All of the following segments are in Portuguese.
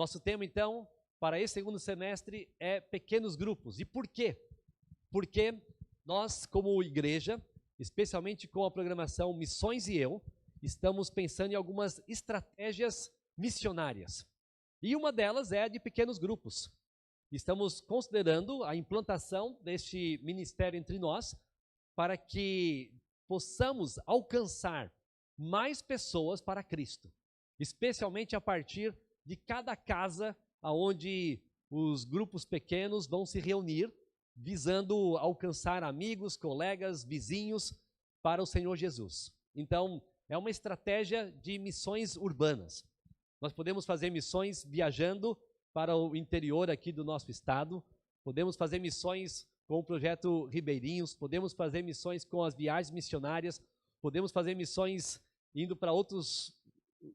Nosso tema, então, para esse segundo semestre é pequenos grupos. E por quê? Porque nós, como igreja, especialmente com a programação Missões e Eu, estamos pensando em algumas estratégias missionárias. E uma delas é a de pequenos grupos. Estamos considerando a implantação deste ministério entre nós para que possamos alcançar mais pessoas para Cristo, especialmente a partir de cada casa onde os grupos pequenos vão se reunir, visando alcançar amigos, colegas, vizinhos para o Senhor Jesus. Então, é uma estratégia de missões urbanas. Nós podemos fazer missões viajando para o interior aqui do nosso estado, podemos fazer missões com o projeto Ribeirinhos, podemos fazer missões com as viagens missionárias, podemos fazer missões indo para outros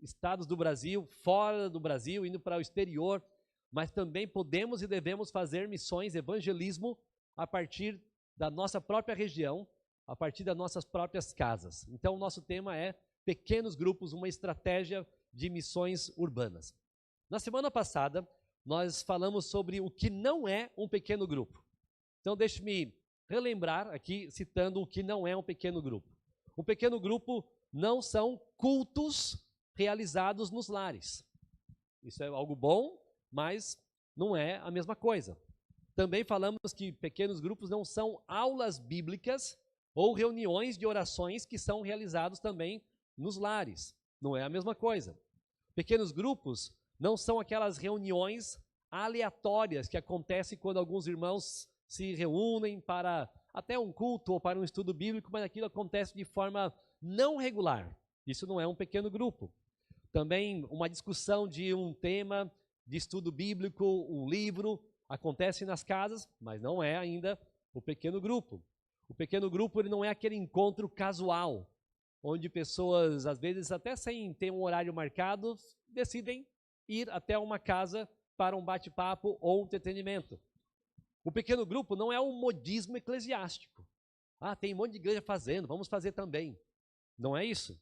estados do Brasil, fora do Brasil, indo para o exterior, mas também podemos e devemos fazer missões, evangelismo, a partir da nossa própria região, a partir das nossas próprias casas. Então, o nosso tema é pequenos grupos, uma estratégia de missões urbanas. Na semana passada, nós falamos sobre o que não é um pequeno grupo. Então, deixe-me relembrar aqui, citando o que não é um pequeno grupo. Um pequeno grupo não são cultos realizados nos lares. Isso é algo bom, mas não é a mesma coisa. Também falamos que pequenos grupos não são aulas bíblicas ou reuniões de orações que são realizados também nos lares. Não é a mesma coisa. Pequenos grupos não são aquelas reuniões aleatórias que acontecem quando alguns irmãos se reúnem para até um culto ou para um estudo bíblico, mas aquilo acontece de forma não regular. Isso não é um pequeno grupo. Também uma discussão de um tema de estudo bíblico, um livro, acontece nas casas, mas não é ainda o pequeno grupo. O pequeno grupo ele não é aquele encontro casual, onde pessoas, às vezes até sem ter um horário marcado, decidem ir até uma casa para um bate-papo ou um entretenimento. O pequeno grupo não é um modismo eclesiástico. Ah, tem um monte de igreja fazendo, vamos fazer também. Não é isso.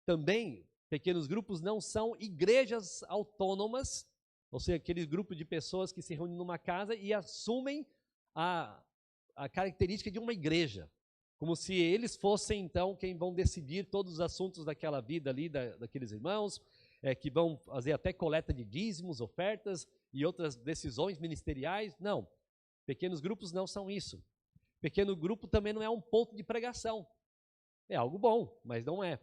Também, pequenos grupos não são igrejas autônomas, ou seja, aquele grupo de pessoas que se reúnem numa casa e assumem a característica de uma igreja, como se eles fossem, então, quem vão decidir todos os assuntos daquela vida ali, daqueles irmãos, que vão fazer até coleta de dízimos, ofertas e outras decisões ministeriais. Não, pequenos grupos não são isso. Pequeno grupo também não é um ponto de pregação. É algo bom, mas não é.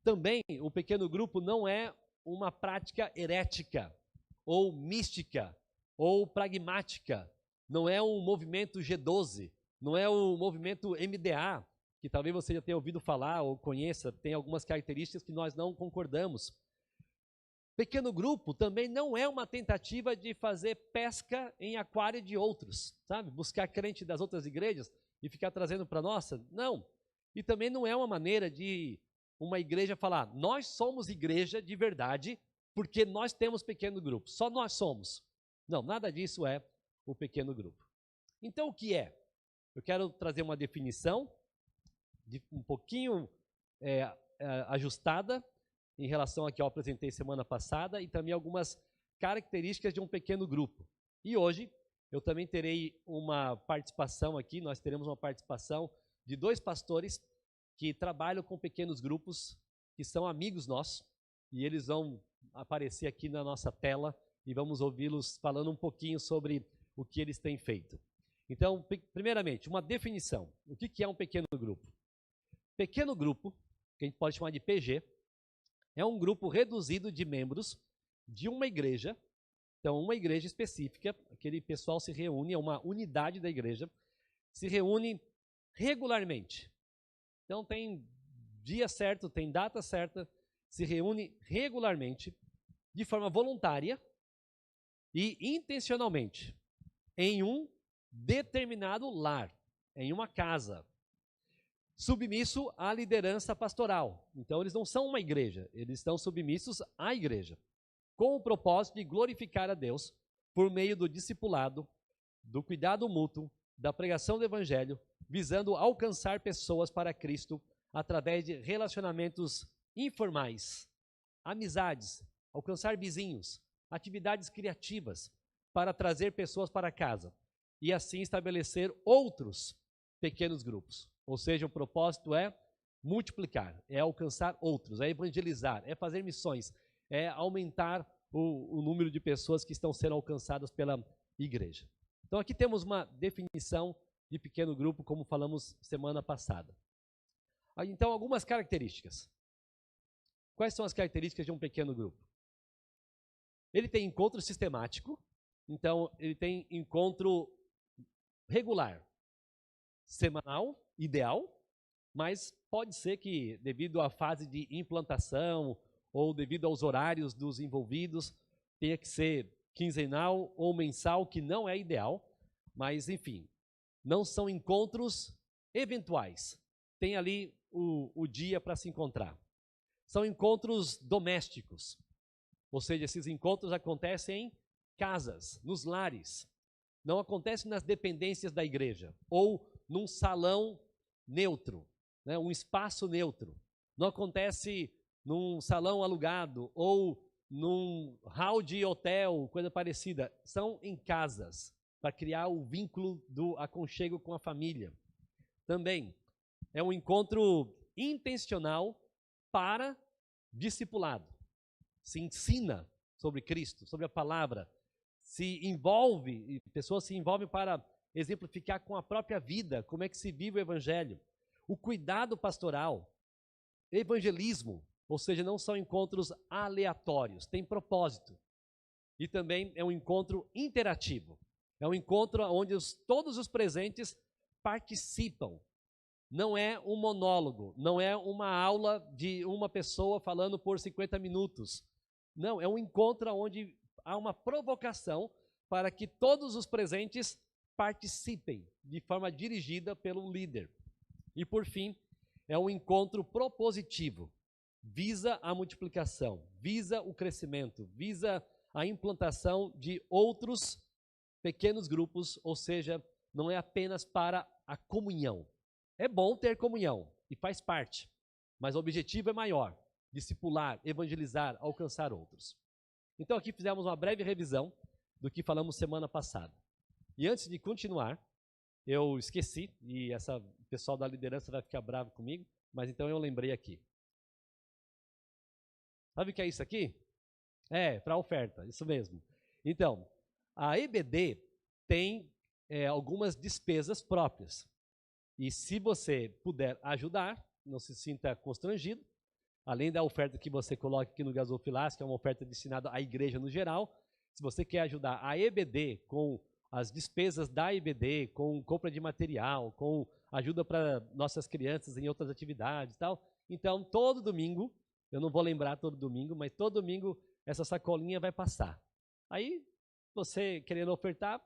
Também, o pequeno grupo não é uma prática herética, ou mística, ou pragmática. Não é um movimento G12, não é um movimento MDA, que talvez você já tenha ouvido falar ou conheça, tem algumas características que nós não concordamos. Pequeno grupo também não é uma tentativa de fazer pesca em aquário de outros, sabe? Buscar crente das outras igrejas e ficar trazendo para a nossa. Não. E também não é uma maneira de uma igreja falar, nós somos igreja de verdade, porque nós temos pequeno grupo, só nós somos. Não, nada disso é o pequeno grupo. Então, o que é? Eu quero trazer uma definição um pouquinho ajustada em relação ao que eu apresentei semana passada e também algumas características de um pequeno grupo. E hoje eu também terei uma participação aqui, nós teremos uma participação de 2 pastores que trabalham com pequenos grupos, que são amigos nossos, e eles vão aparecer aqui na nossa tela e vamos ouvi-los falando um pouquinho sobre o que eles têm feito. Então, primeiramente, uma definição. O que é um pequeno grupo? Pequeno grupo, que a gente pode chamar de PG, é um grupo reduzido de membros de uma igreja. Então, uma igreja específica, aquele pessoal se reúne, é uma unidade da igreja, se reúne regularmente. Então, tem dia certo, tem data certa, se reúne regularmente, de forma voluntária e intencionalmente, em um determinado lar, em uma casa, submisso à liderança pastoral. Então, eles não são uma igreja, eles estão submissos à igreja, com o propósito de glorificar a Deus por meio do discipulado, do cuidado mútuo, da pregação do evangelho, visando alcançar pessoas para Cristo através de relacionamentos informais, amizades, alcançar vizinhos, atividades criativas para trazer pessoas para casa e assim estabelecer outros pequenos grupos. Ou seja, o propósito é multiplicar, é alcançar outros, é evangelizar, é fazer missões, é aumentar o número de pessoas que estão sendo alcançadas pela igreja. Então aqui temos uma definição de pequeno grupo, como falamos semana passada. Então, algumas características. Quais são as características de um pequeno grupo? Ele tem encontro sistemático, então ele tem encontro regular, semanal, ideal, mas pode ser que, devido à fase de implantação ou devido aos horários dos envolvidos, tenha que ser quinzenal ou mensal, que não é ideal, mas enfim, não são encontros eventuais. Tem ali o dia para se encontrar. São encontros domésticos, ou seja, esses encontros acontecem em casas, nos lares. Não acontecem nas dependências da igreja ou num salão neutro, né, um espaço neutro. Não acontece num salão alugado ou num hall de hotel, coisa parecida. São em casas, para criar o vínculo do aconchego com a família. Também é um encontro intencional para discipulado. Se ensina sobre Cristo, sobre a palavra, se envolve, pessoas se envolvem para exemplificar com a própria vida como é que se vive o evangelho. O cuidado pastoral, evangelismo, ou seja, não são encontros aleatórios, tem propósito. E também é um encontro interativo. É um encontro onde todos os presentes participam. Não é um monólogo, não é uma aula de uma pessoa falando por 50 minutos. Não, é um encontro onde há uma provocação para que todos os presentes participem de forma dirigida pelo líder. E por fim, é um encontro propositivo. Visa a multiplicação, visa o crescimento, visa a implantação de outros pequenos grupos, ou seja, não é apenas para a comunhão. É bom ter comunhão e faz parte, mas o objetivo é maior, discipular, evangelizar, alcançar outros. Então aqui fizemos uma breve revisão do que falamos semana passada. E antes de continuar, eu esqueci, e o pessoal da liderança vai ficar bravo comigo, mas então eu lembrei aqui. Sabe o que é isso aqui? É, para oferta, isso mesmo. Então, a EBD tem algumas despesas próprias. E se você puder ajudar, não se sinta constrangido, além da oferta que você coloca aqui no Gasofilas, que é uma oferta destinada à igreja no geral, se você quer ajudar a EBD com as despesas da EBD, com compra de material, com ajuda para nossas crianças em outras atividades e tal, então todo domingo, eu não vou lembrar todo domingo, mas todo domingo essa sacolinha vai passar. Aí, você querendo ofertar,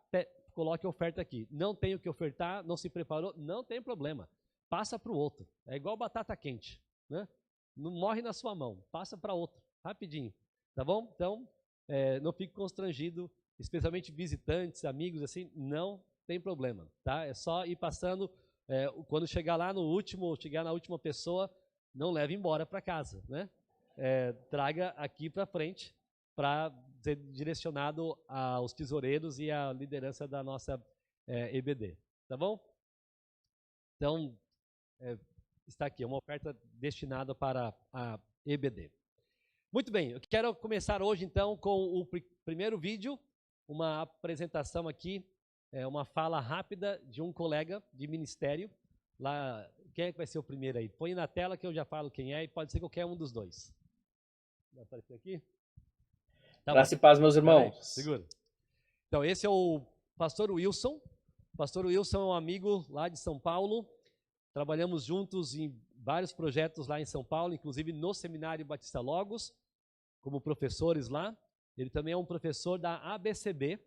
coloque a oferta aqui. Não tem o que ofertar, não se preparou, não tem problema. Passa para o outro. É igual batata quente, né? Não morre na sua mão, passa para outro, rapidinho. Tá bom? Então, não fique constrangido, especialmente visitantes, amigos, assim, não tem problema, tá? É só ir passando, quando chegar lá no último, chegar na última pessoa, não leve embora para casa, né? Traga aqui para frente, para ser direcionado aos tesoureiros e à liderança da nossa EBD, tá bom? Então, está aqui, uma oferta destinada para a EBD. Muito bem, eu quero começar hoje então com o primeiro vídeo, uma apresentação aqui, uma fala rápida de um colega de ministério. Lá, quem é que vai ser o primeiro aí? Põe na tela que eu já falo quem é e pode ser qualquer um dos dois. Vai aparecer aqui? Tá. Graça e paz, meus irmãos. Segura. Então, esse é o pastor Wilson. O pastor Wilson é um amigo lá de São Paulo. Trabalhamos juntos em vários projetos lá em São Paulo, inclusive no Seminário Batista Logos, como professores lá. Ele também é um professor da ABCB.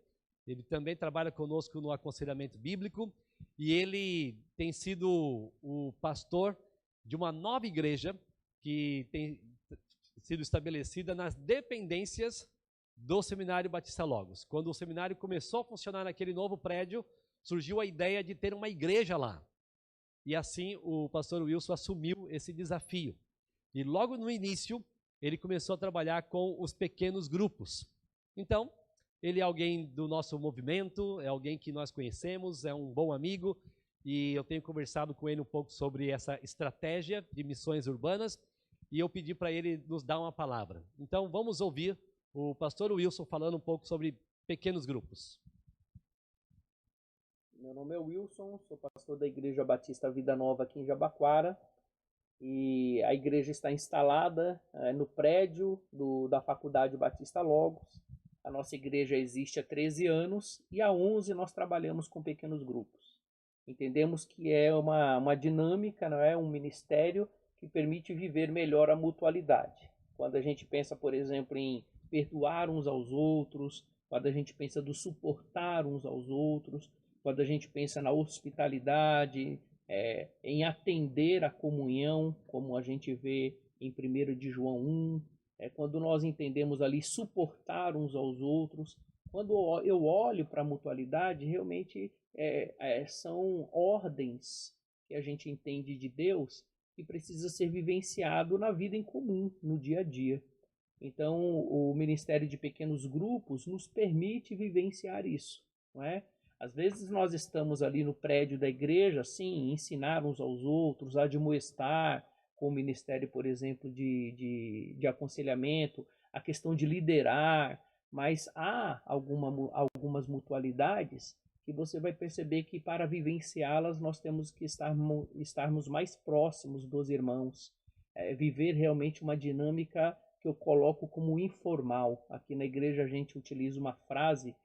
Ele também trabalha conosco no aconselhamento bíblico. E ele tem sido o pastor de uma nova igreja que tem sido estabelecida nas dependências do Seminário Batista Logos. Quando o seminário começou a funcionar naquele novo prédio, surgiu a ideia de ter uma igreja lá. E assim o pastor Wilson assumiu esse desafio. E logo no início, ele começou a trabalhar com os pequenos grupos. Então, ele é alguém do nosso movimento, é alguém que nós conhecemos, é um bom amigo, e eu tenho conversado com ele um pouco sobre essa estratégia de missões urbanas, e eu pedi para ele nos dar uma palavra. Então, vamos ouvir o pastor Wilson falando um pouco sobre pequenos grupos. Meu nome é Wilson, sou pastor da Igreja Batista Vida Nova aqui em Jabaquara, e a igreja está instalada no prédio da Faculdade Batista Logos. A nossa igreja existe há 13 anos e há 11 nós trabalhamos com pequenos grupos. Entendemos que é uma dinâmica, não é? Um ministério que permite viver melhor a mutualidade. Quando a gente pensa, por exemplo, em perdoar uns aos outros, quando a gente pensa do suportar uns aos outros, quando a gente pensa na hospitalidade, em atender a comunhão, como a gente vê em 1 de João 1, quando nós entendemos ali suportar uns aos outros. Quando eu olho para a mutualidade, realmente são ordens que a gente entende de Deus que precisa ser vivenciado na vida em comum, no dia a dia. Então, o Ministério de Pequenos Grupos nos permite vivenciar isso, não é? Às vezes nós estamos ali no prédio da igreja, sim, ensinar uns aos outros, admoestar, com o ministério, por exemplo, de aconselhamento, a questão de liderar, mas há algumas mutualidades que você vai perceber que para vivenciá-las nós temos que estarmos mais próximos dos irmãos, viver realmente uma dinâmica que eu coloco como informal. Aqui na igreja a gente utiliza uma frase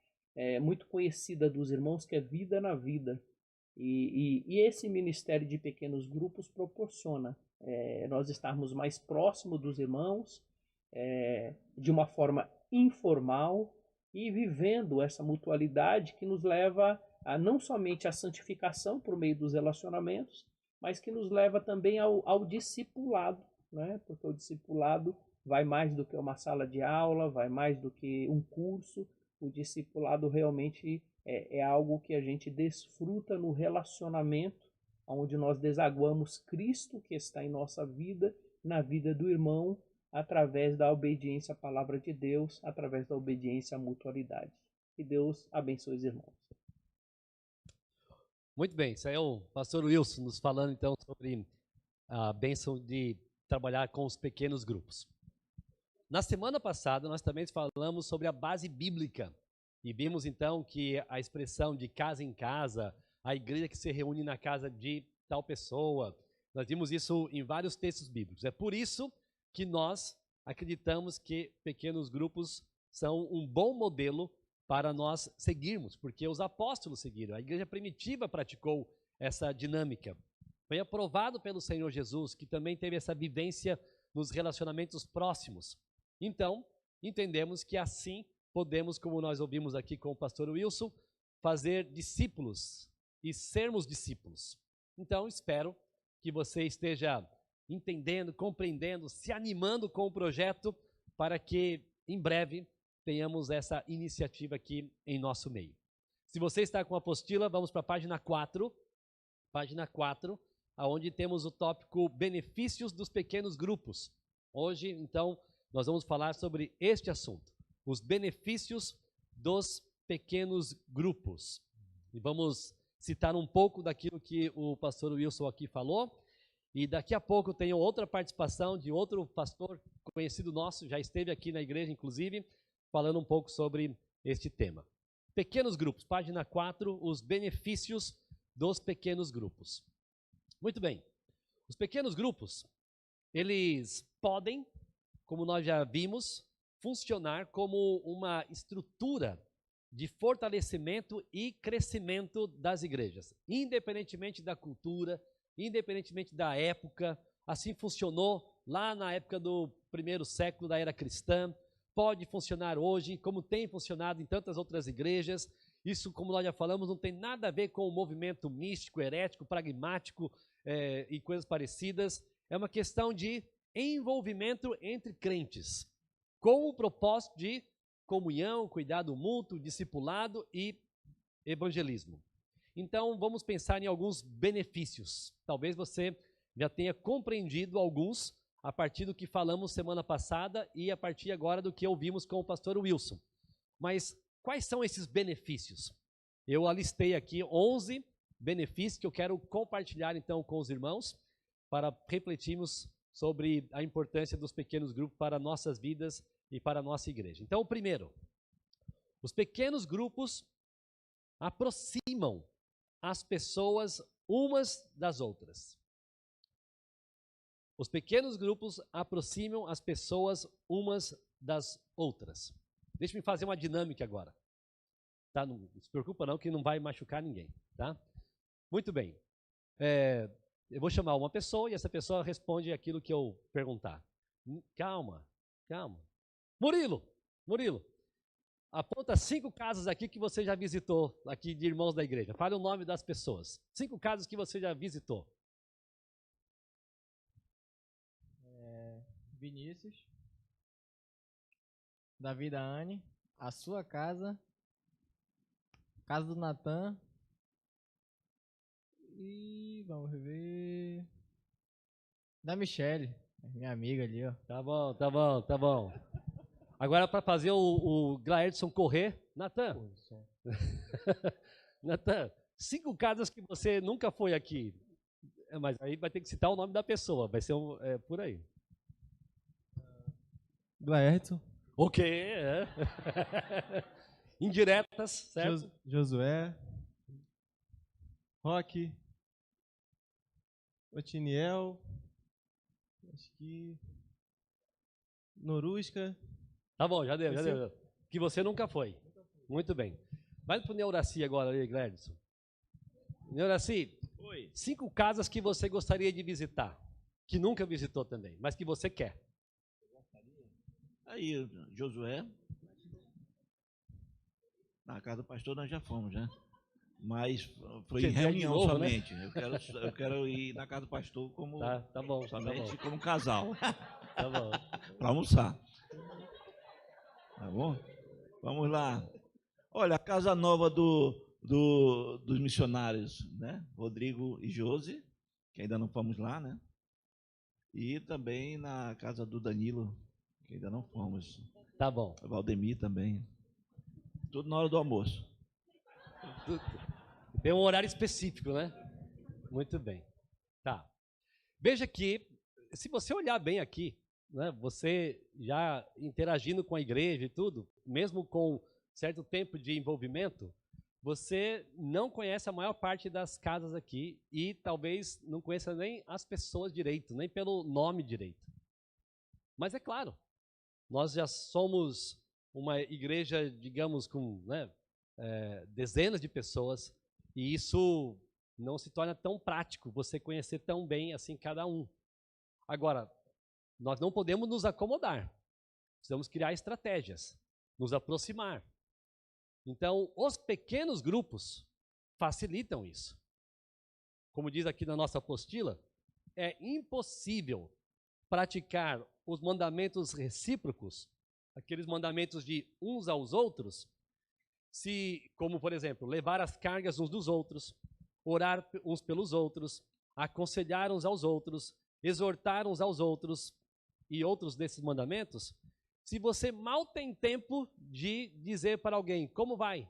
muito conhecida dos irmãos, que é vida na vida. E esse ministério de pequenos grupos proporciona nós estarmos mais próximos dos irmãos, de uma forma informal, e vivendo essa mutualidade que nos leva a não somente a santificação por meio dos relacionamentos, mas que nos leva também ao discipulado, né? Porque o discipulado vai mais do que uma sala de aula, vai mais do que um curso. O discipulado realmente é algo que a gente desfruta no relacionamento, onde nós desaguamos Cristo que está em nossa vida, na vida do irmão, através da obediência à palavra de Deus, através da obediência à mutualidade. Que Deus abençoe os irmãos. Muito bem, isso aí é o pastor Wilson nos falando então sobre a bênção de trabalhar com os pequenos grupos. Na semana passada, nós também falamos sobre a base bíblica e vimos então que a expressão de casa em casa, a igreja que se reúne na casa de tal pessoa, nós vimos isso em vários textos bíblicos. É por isso que nós acreditamos que pequenos grupos são um bom modelo para nós seguirmos, porque os apóstolos seguiram, a igreja primitiva praticou essa dinâmica. Foi aprovado pelo Senhor Jesus, que também teve essa vivência nos relacionamentos próximos. Então, entendemos que assim podemos, como nós ouvimos aqui com o pastor Wilson, fazer discípulos e sermos discípulos. Então, espero que você esteja entendendo, compreendendo, se animando com o projeto para que, em breve, tenhamos essa iniciativa aqui em nosso meio. Se você está com a apostila, vamos para a página 4. Página 4, onde temos o tópico benefícios dos pequenos grupos. Hoje, então, nós vamos falar sobre este assunto, os benefícios dos pequenos grupos. E vamos citar um pouco daquilo que o pastor Wilson aqui falou, e daqui a pouco tem outra participação de outro pastor conhecido nosso, já esteve aqui na igreja, inclusive, falando um pouco sobre este tema. Pequenos grupos, página 4, os benefícios dos pequenos grupos. Muito bem, os pequenos grupos, eles podem, como nós já vimos, funcionar como uma estrutura de fortalecimento e crescimento das igrejas, independentemente da cultura, independentemente da época. Assim funcionou lá na época do primeiro século da era cristã, pode funcionar hoje, como tem funcionado em tantas outras igrejas. Isso, como nós já falamos, não tem nada a ver com o movimento místico, herético, pragmático e coisas parecidas. É uma questão de envolvimento entre crentes, com o propósito de comunhão, cuidado mútuo, discipulado e evangelismo. Então, vamos pensar em alguns benefícios. Talvez você já tenha compreendido alguns a partir do que falamos semana passada e a partir agora do que ouvimos com o pastor Wilson. Mas quais são esses benefícios? Eu alistei aqui 11 benefícios que eu quero compartilhar então com os irmãos para refletirmos sobre a importância dos pequenos grupos para nossas vidas e para a nossa igreja. Então, o primeiro, os pequenos grupos aproximam as pessoas umas das outras. Os pequenos grupos aproximam as pessoas umas das outras. Deixa eu fazer uma dinâmica agora. Tá? Não se preocupa não, que não vai machucar ninguém. Tá? Muito bem. Eu vou chamar uma pessoa e essa pessoa responde aquilo que eu perguntar. Calma. Murilo, aponta 5 casas aqui que você já visitou, aqui de irmãos da igreja. Fale o nome das pessoas. 5 casas que você já visitou. Vinícius, Davi da Anne, a sua casa, casa do Natan e vamos ver da Michele, minha amiga ali, ó. Tá bom. Agora para fazer o Glaedson correr, Natan. Natan, 5 casas que você nunca foi aqui, mas aí vai ter que citar o nome da pessoa, vai ser por aí. Glaedson. Ok, Indiretas, certo? Josué. Roque. Otiniel. Acho que... Norusca. Tá bom, já deu. Que você nunca foi. Muito bem. Vai pro Neuraci agora, Gladson. Neuraci, 5 casas que você gostaria de visitar, que nunca visitou também, mas que você quer. Aí, Josué, na casa do pastor nós já fomos, né? Mas foi em reunião novo, somente. Né? Eu quero ir na casa do pastor como tá bom, somente como casal. Tá bom. Para almoçar. Tá bom? Vamos lá. Olha, a casa nova dos missionários, né? Rodrigo e Josi, que ainda não fomos lá, né? E também na casa do Danilo, que ainda não fomos. Tá bom. O Valdemir também. Tudo na hora do almoço. Tem um horário específico, né? Muito bem. Tá. Veja que, se você olhar bem aqui, né, você já interagindo com a igreja e tudo, mesmo com certo tempo de envolvimento, você não conhece a maior parte das casas aqui e talvez não conheça nem as pessoas direito, nem pelo nome direito. Mas é claro, nós já somos uma igreja, digamos, com dezenas de pessoas, e isso não se torna tão prático, você conhecer tão bem assim cada um. Agora, nós não podemos nos acomodar, precisamos criar estratégias, nos aproximar. Então, os pequenos grupos facilitam isso. Como diz aqui na nossa apostila, é impossível praticar os mandamentos recíprocos, aqueles mandamentos de uns aos outros, como, por exemplo, levar as cargas uns dos outros, orar uns pelos outros, aconselhar uns aos outros, exortar uns aos outros e outros desses mandamentos, se você mal tem tempo de dizer para alguém como vai,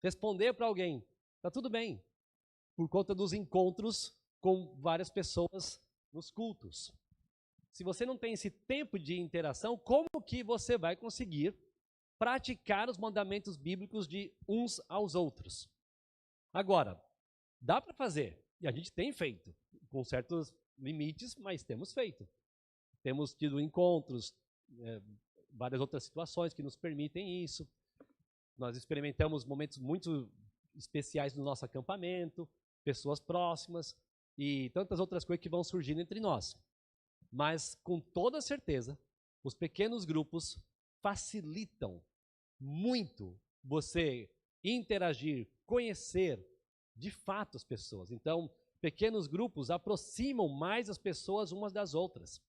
responder para alguém, está tudo bem, por conta dos encontros com várias pessoas nos cultos. Se você não tem esse tempo de interação, como que você vai conseguir praticar os mandamentos bíblicos de uns aos outros? Agora, dá para fazer, e a gente tem feito, com certos limites, mas temos feito. Temos tido encontros, várias outras situações que nos permitem isso. Nós experimentamos momentos muito especiais no nosso acampamento, pessoas próximas e tantas outras coisas que vão surgindo entre nós. Mas, com toda certeza, os pequenos grupos facilitam muito você interagir, conhecer de fato as pessoas. Então, pequenos grupos aproximam mais as pessoas umas das outras,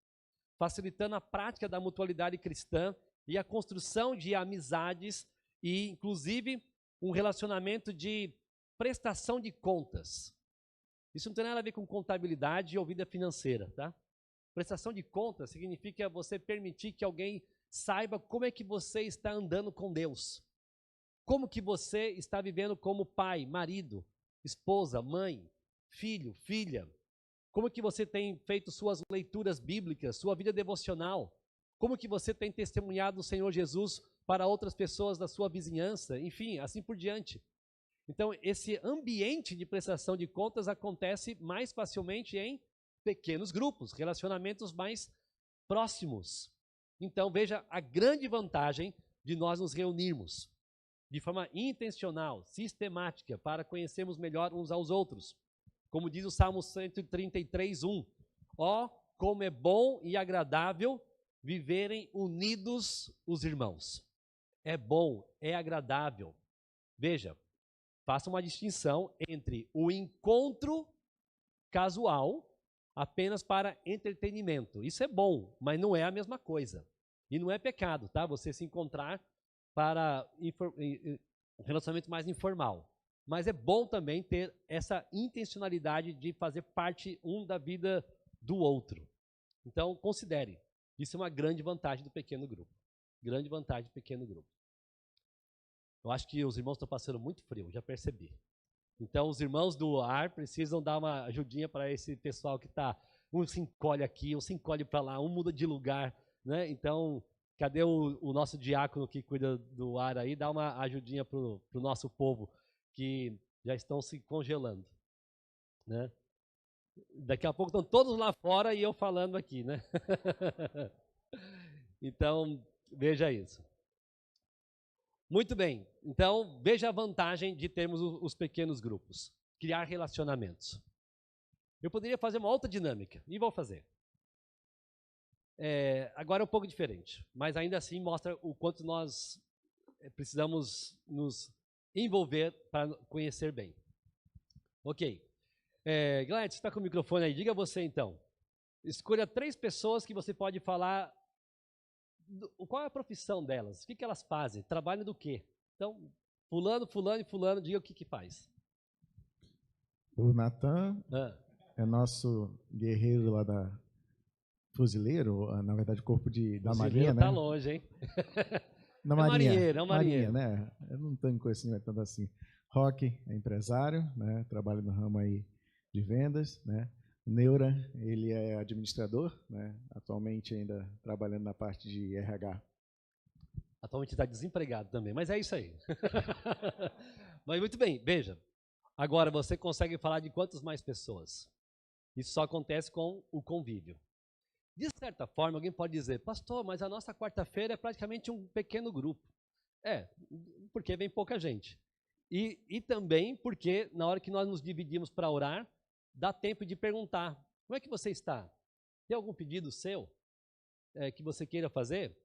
facilitando a prática da mutualidade cristã e a construção de amizades e, inclusive, um relacionamento de prestação de contas. Isso não tem nada a ver com contabilidade ou vida financeira, tá? Prestação de contas significa você permitir que alguém saiba como é que você está andando com Deus. Como que você está vivendo como pai, marido, esposa, mãe, filho, filha? Como que você tem feito suas leituras bíblicas, sua vida devocional? Como que você tem testemunhado o Senhor Jesus para outras pessoas da sua vizinhança? Enfim, assim por diante. Então, esse ambiente de prestação de contas acontece mais facilmente em pequenos grupos, relacionamentos mais próximos. Então, veja a grande vantagem de nós nos reunirmos de forma intencional, sistemática, para conhecermos melhor uns aos outros. Como diz o Salmo 133:1, ó, como é bom e agradável viverem unidos os irmãos. É bom, é agradável. Veja, faça uma distinção entre o encontro casual apenas para entretenimento. Isso é bom, mas não é a mesma coisa. E não é pecado, tá? Você se encontrar para um relacionamento mais informal. Mas é bom também ter essa intencionalidade de fazer parte um da vida do outro. Então, considere. Isso é uma grande vantagem do pequeno grupo. Grande vantagem do pequeno grupo. Eu acho que os irmãos estão passando muito frio, já percebi. Então, os irmãos do ar precisam dar uma ajudinha para esse pessoal que está... Um se encolhe aqui, um se encolhe para lá, um muda de lugar, né? Então, cadê o nosso diácono que cuida do ar aí? Dá uma ajudinha para o nosso povo que já estão se congelando, né? Daqui a pouco estão todos lá fora e eu falando aqui, né? Então, veja isso. Muito bem, então veja a vantagem de termos os pequenos grupos, criar relacionamentos. Eu poderia fazer uma outra dinâmica, e vou fazer. Agora é um pouco diferente, mas ainda assim mostra o quanto nós precisamos nos envolver para conhecer bem. Ok. Gladys, você está com o microfone aí, diga você então. Escolha 3 pessoas que você pode falar. Qual é a profissão delas? O que elas fazem? Trabalham do quê? Então, fulano, fulano e fulano, diga o que faz. O Natan é nosso guerreiro lá da Fuzileiro, na verdade, corpo da Marinha, né? Tá longe, hein? Na Marinha. É um marinheiro. Né? Eu não tenho conhecimento tanto assim. Rock é empresário, né? Trabalha no ramo aí de vendas, né? Neura, ele é administrador, né? Atualmente ainda trabalhando na parte de RH. Atualmente está desempregado também, mas é isso aí. Mas muito bem, veja. Agora você consegue falar de quantas mais pessoas? Isso só acontece com o convívio. De certa forma, alguém pode dizer, pastor, mas a nossa quarta-feira é praticamente um pequeno grupo. Porque vem pouca gente. E também porque na hora que nós nos dividimos para orar, dá tempo de perguntar, como é que você está? Tem algum pedido seu que você queira fazer?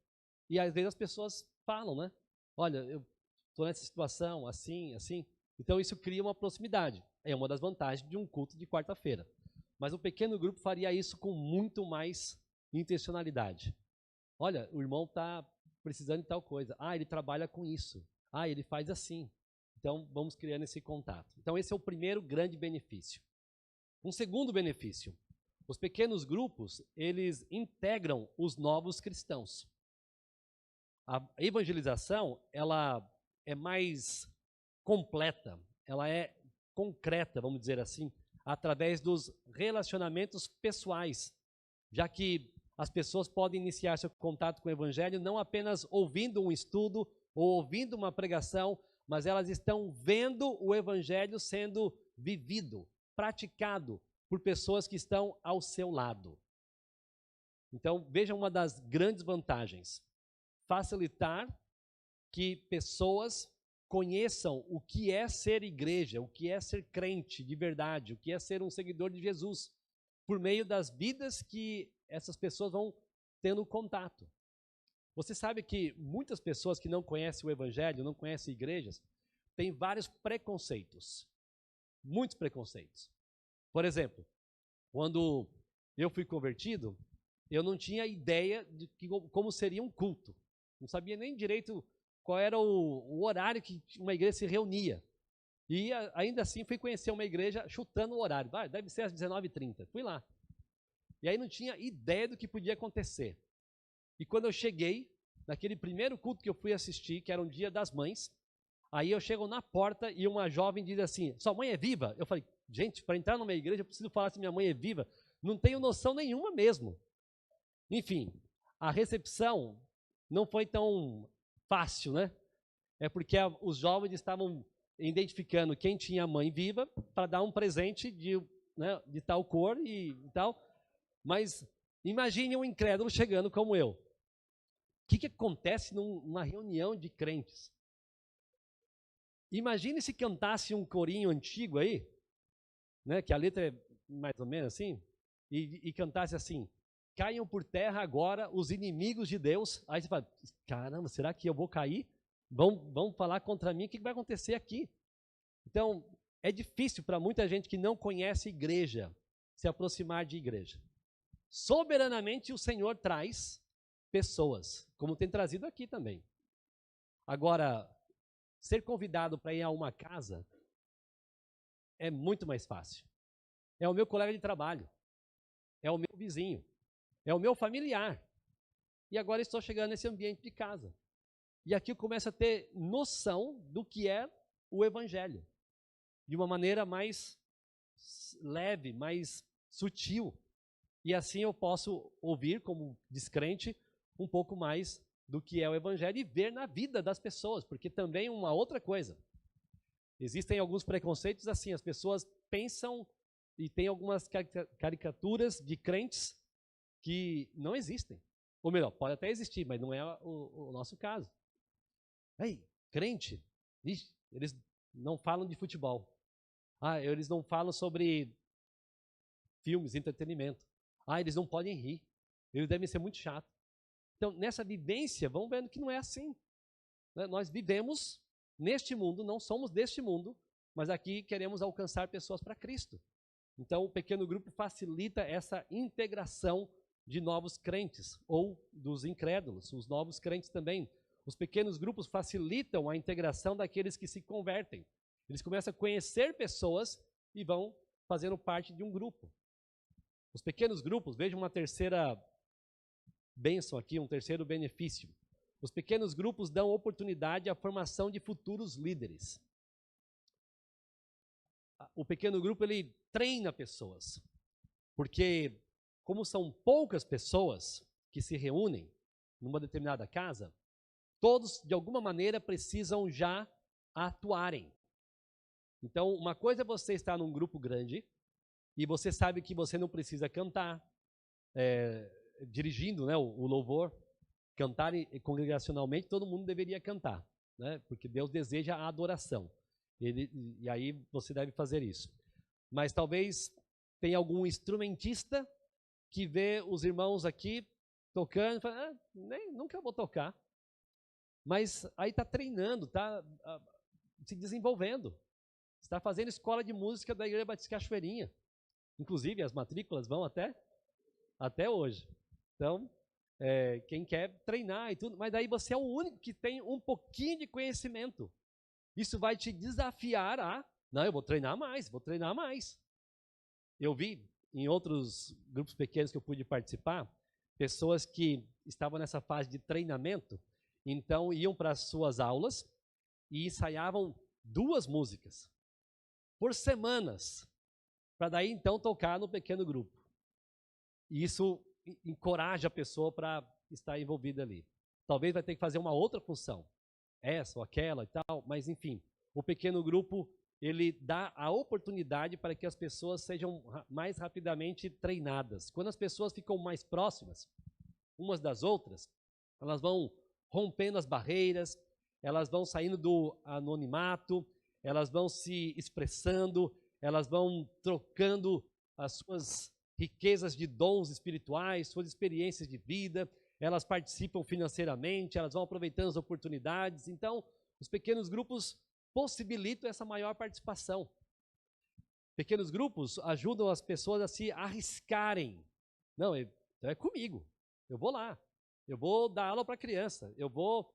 E às vezes as pessoas falam, né? Olha, eu estou nessa situação, assim, assim. Então isso cria uma proximidade. É uma das vantagens de um culto de quarta-feira. Mas o pequeno grupo faria isso com muito mais intencionalidade. Olha, o irmão está precisando de tal coisa. Ele trabalha com isso. Ele faz assim. Então vamos criando esse contato. Então esse é o primeiro grande benefício. Um segundo benefício, os pequenos grupos, eles integram os novos cristãos. A evangelização, ela é mais completa, ela é concreta, vamos dizer assim, através dos relacionamentos pessoais, já que as pessoas podem iniciar seu contato com o evangelho não apenas ouvindo um estudo ou ouvindo uma pregação, mas elas estão vendo o evangelho sendo vivido, praticado por pessoas que estão ao seu lado. Então, veja uma das grandes vantagens. Facilitar que pessoas conheçam o que é ser igreja, o que é ser crente de verdade, o que é ser um seguidor de Jesus, por meio das vidas que essas pessoas vão tendo contato. Você sabe que muitas pessoas que não conhecem o evangelho, não conhecem igrejas, têm vários preconceitos. Muitos preconceitos. Por exemplo, quando eu fui convertido, eu não tinha ideia de como seria um culto. Não sabia nem direito qual era o horário que uma igreja se reunia. E ainda assim fui conhecer uma igreja chutando o horário. Deve ser às 19h30. Fui lá. E aí não tinha ideia do que podia acontecer. E quando eu cheguei, naquele primeiro culto que eu fui assistir, que era um Dia das Mães, Aí eu chego na porta e uma jovem diz assim, sua mãe é viva? Eu falei, gente, para entrar numa igreja eu preciso falar se minha mãe é viva. Não tenho noção nenhuma mesmo. Enfim, a recepção não foi tão fácil, né? É porque os jovens estavam identificando quem tinha a mãe viva para dar um presente de tal cor e tal. Mas imagine um incrédulo chegando como eu. O que acontece numa reunião de crentes? Imagine se cantasse um corinho antigo aí, né, que a letra é mais ou menos assim, e cantasse assim, caiam por terra agora os inimigos de Deus. Aí você fala, caramba, será que eu vou cair? Vão falar contra mim, o que vai acontecer aqui? Então, é difícil para muita gente que não conhece igreja se aproximar de igreja. Soberanamente o Senhor traz pessoas, como tem trazido aqui também. Agora, ser convidado para ir a uma casa é muito mais fácil. É o meu colega de trabalho, é o meu vizinho, é o meu familiar. E agora estou chegando nesse ambiente de casa. E aqui eu começo a ter noção do que é o Evangelho, de uma maneira mais leve, mais sutil. E assim eu posso ouvir, como descrente, um pouco mais do que é o Evangelho e ver na vida das pessoas, porque também uma outra coisa. Existem alguns preconceitos assim, as pessoas pensam e tem algumas caricaturas de crentes que não existem. Ou melhor, pode até existir, mas não é o nosso caso. Ei, crente, eles não falam de futebol. Eles não falam sobre filmes, entretenimento. Eles não podem rir. Eles devem ser muito chatos. Então, nessa vivência, vão vendo que não é assim. Nós vivemos neste mundo, não somos deste mundo, mas aqui queremos alcançar pessoas para Cristo. Então, o pequeno grupo facilita essa integração de novos crentes, ou dos incrédulos, os novos crentes também. Os pequenos grupos facilitam a integração daqueles que se convertem. Eles começam a conhecer pessoas e vão fazendo parte de um grupo. Os pequenos grupos, vejam uma terceira bênção aqui, um terceiro benefício. Os pequenos grupos dão oportunidade à formação de futuros líderes. O pequeno grupo, ele treina pessoas, porque como são poucas pessoas que se reúnem numa determinada casa, todos, de alguma maneira, precisam já atuarem. Então, uma coisa é você estar num grupo grande e você sabe que você não precisa cantar, dirigindo, né, o louvor, cantar congregacionalmente, todo mundo deveria cantar, né, porque Deus deseja a adoração. E aí você deve fazer isso. Mas talvez tenha algum instrumentista que vê os irmãos aqui tocando e fala, nunca vou tocar. Mas aí está treinando, está se desenvolvendo. Está fazendo escola de música da Igreja Batista Cachoeirinha. Inclusive, as matrículas vão até hoje. Então, quem quer treinar e tudo, mas daí você é o único que tem um pouquinho de conhecimento. Isso vai te desafiar eu vou treinar mais. Eu vi em outros grupos pequenos que eu pude participar, pessoas que estavam nessa fase de treinamento, então iam para as suas aulas e ensaiavam 2 músicas por semanas, para daí então tocar no pequeno grupo. E isso encoraja a pessoa para estar envolvida ali. Talvez vai ter que fazer uma outra função, essa ou aquela e tal, mas enfim, o pequeno grupo, ele dá a oportunidade para que as pessoas sejam mais rapidamente treinadas. Quando as pessoas ficam mais próximas umas das outras, elas vão rompendo as barreiras, elas vão saindo do anonimato, elas vão se expressando, elas vão trocando as suas riquezas de dons espirituais, suas experiências de vida, elas participam financeiramente, elas vão aproveitando as oportunidades. Então, os pequenos grupos possibilitam essa maior participação. Pequenos grupos ajudam as pessoas a se arriscarem. Não, é comigo, eu vou lá, eu vou dar aula para criança, eu vou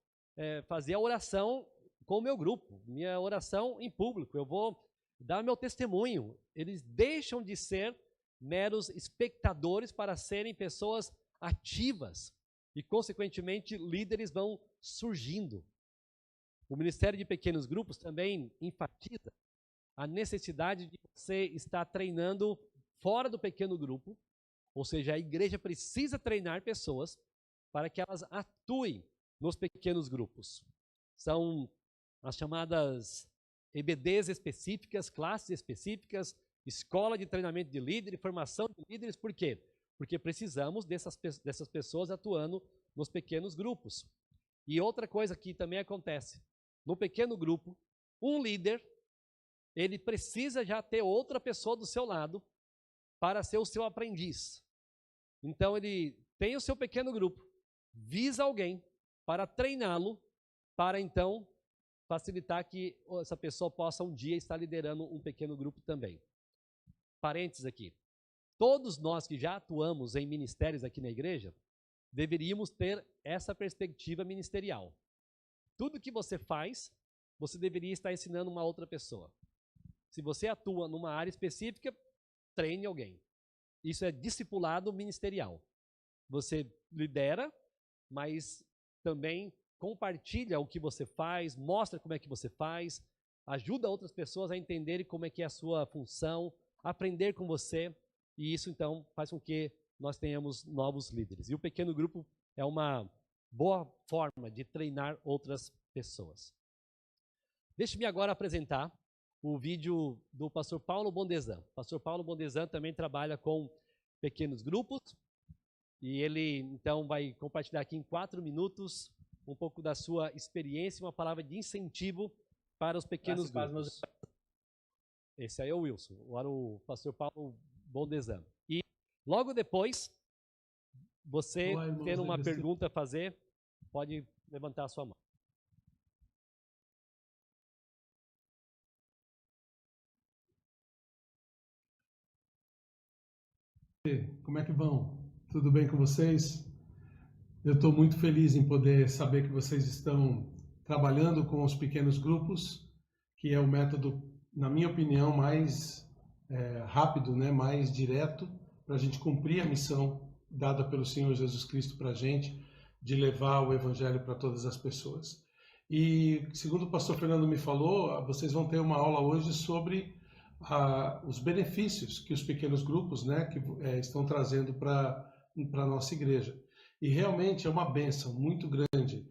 fazer a oração com o meu grupo, minha oração em público, eu vou dar meu testemunho. Eles deixam de ser meros espectadores para serem pessoas ativas e, consequentemente, líderes vão surgindo. o Ministério de Pequenos Grupos também enfatiza a necessidade de você estar treinando fora do pequeno grupo, ou seja, a igreja precisa treinar pessoas para que elas atuem nos pequenos grupos. São as chamadas EBDs específicas, classes específicas, escola de treinamento de líderes, formação de líderes. Por quê? Porque precisamos dessas pessoas atuando nos pequenos grupos. E outra coisa que também acontece, no pequeno grupo, um líder, ele precisa já ter outra pessoa do seu lado para ser o seu aprendiz. Então ele tem o seu pequeno grupo, visa alguém para treiná-lo, para então facilitar que essa pessoa possa um dia estar liderando um pequeno grupo também. Parênteses aqui. Todos nós que já atuamos em ministérios aqui na igreja, deveríamos ter essa perspectiva ministerial. Tudo que você faz, você deveria estar ensinando uma outra pessoa. Se você atua numa área específica, treine alguém. Isso é discipulado ministerial. Você lidera, mas também compartilha o que você faz, mostra como é que você faz, ajuda outras pessoas a entenderem como é que é a sua função, aprender com você, e isso então faz com que nós tenhamos novos líderes. E o pequeno grupo é uma boa forma de treinar outras pessoas. Deixe-me agora apresentar o vídeo do pastor Paulo Bondesan. O pastor Paulo Bondesan também trabalha com pequenos grupos, e ele então vai compartilhar aqui em 4 minutos um pouco da sua experiência, uma palavra de incentivo para os pequenos grupos. Esse aí é o Wilson, agora o pastor Paulo Bondesan. E logo depois, você tendo uma pergunta a fazer, pode levantar a sua mão. Como é que vão? Tudo bem com vocês? Eu estou muito feliz em poder saber que vocês estão trabalhando com os pequenos grupos, que é o método, na minha opinião, mais rápido, né, mais direto, para a gente cumprir a missão dada pelo Senhor Jesus Cristo para a gente, de levar o Evangelho para todas as pessoas. E, segundo o pastor Fernando me falou, vocês vão ter uma aula hoje sobre os benefícios que os pequenos grupos, né, que estão trazendo para a nossa igreja. E realmente é uma bênção muito grande.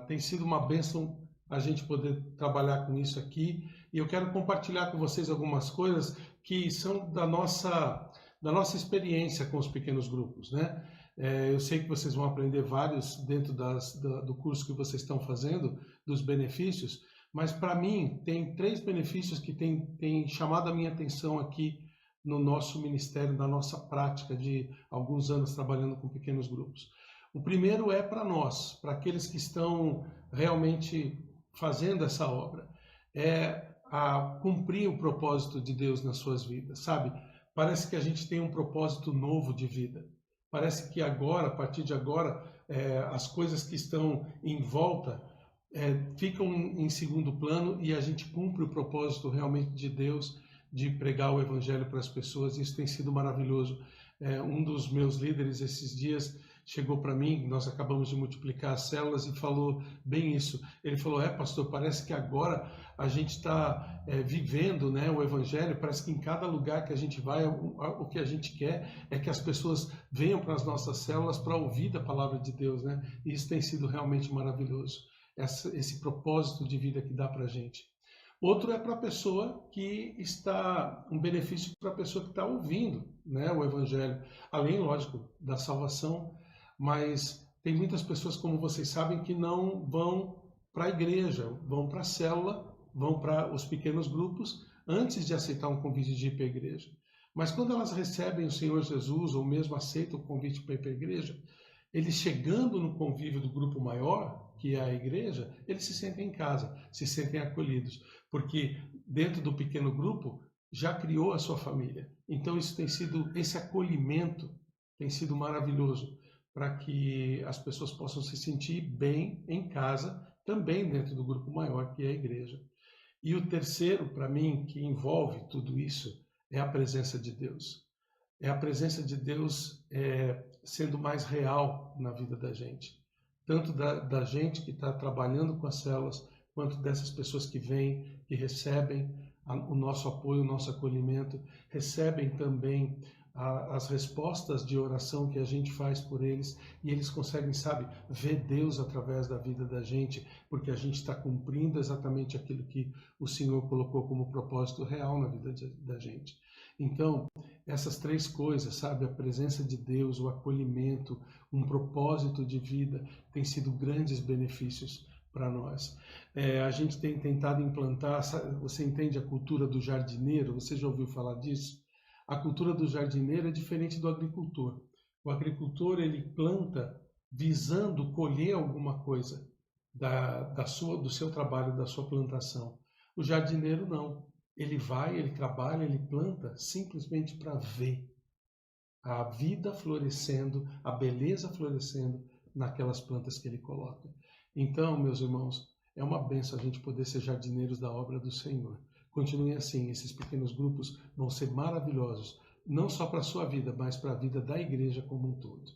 Tem sido uma bênção a gente poder trabalhar com isso aqui. E eu quero compartilhar com vocês algumas coisas que são da nossa experiência com os pequenos grupos, né? Eu sei que vocês vão aprender vários dentro do curso que vocês estão fazendo, dos benefícios, mas para mim tem 3 benefícios que tem chamado a minha atenção aqui no nosso ministério, na nossa prática de alguns anos trabalhando com pequenos grupos. O primeiro é para nós, para aqueles que estão realmente fazendo essa obra, é a cumprir o propósito de Deus nas suas vidas, sabe? Parece que a gente tem um propósito novo de vida. Parece que agora, a partir de agora, as coisas que estão em volta ficam em segundo plano e a gente cumpre o propósito realmente de Deus de pregar o Evangelho para as pessoas. Isso tem sido maravilhoso. Um dos meus líderes esses dias chegou para mim, nós acabamos de multiplicar as células, e falou bem isso. Ele falou, pastor, parece que agora a gente está vivendo, né, o Evangelho, parece que em cada lugar que a gente vai, o que a gente quer é que as pessoas venham para as nossas células para ouvir da palavra de Deus, né? E isso tem sido realmente maravilhoso, esse propósito de vida que dá para a gente. Outro é para a pessoa que está, um benefício para a pessoa que está ouvindo, né, o Evangelho, além, lógico, da salvação, mas tem muitas pessoas, como vocês sabem, que não vão para a igreja, vão para a célula, vão para os pequenos grupos, antes de aceitar um convite de ir para a igreja. Mas quando elas recebem o Senhor Jesus, ou mesmo aceitam o convite para ir para a igreja, eles chegando no convívio do grupo maior, que é a igreja, eles se sentem em casa, se sentem acolhidos, porque dentro do pequeno grupo já criou a sua família. Então isso tem sido, esse acolhimento tem sido maravilhoso, para que as pessoas possam se sentir bem em casa, também dentro do grupo maior, que é a igreja. E o terceiro, para mim, que envolve tudo isso, é a presença de Deus. É a presença de Deus sendo mais real na vida da gente. Tanto da gente que está trabalhando com as células, quanto dessas pessoas que vêm, que recebem o nosso apoio, o nosso acolhimento, recebem também as respostas de oração que a gente faz por eles, e eles conseguem, sabe, ver Deus através da vida da gente, porque a gente está cumprindo exatamente aquilo que o Senhor colocou como propósito real na vida da gente. Então, essas três coisas, sabe, a presença de Deus, o acolhimento, um propósito de vida, tem sido grandes benefícios para nós. A gente tem tentado implantar, você entende a cultura do jardineiro? Você já ouviu falar disso? A cultura do jardineiro é diferente do agricultor. O agricultor, ele planta visando colher alguma coisa do seu trabalho, da sua plantação. O jardineiro não. Ele vai, ele trabalha, ele planta simplesmente para ver a vida florescendo, a beleza florescendo naquelas plantas que ele coloca. Então, meus irmãos, é uma bênção a gente poder ser jardineiros da obra do Senhor. Continuem assim, esses pequenos grupos vão ser maravilhosos, não só para a sua vida, mas para a vida da igreja como um todo.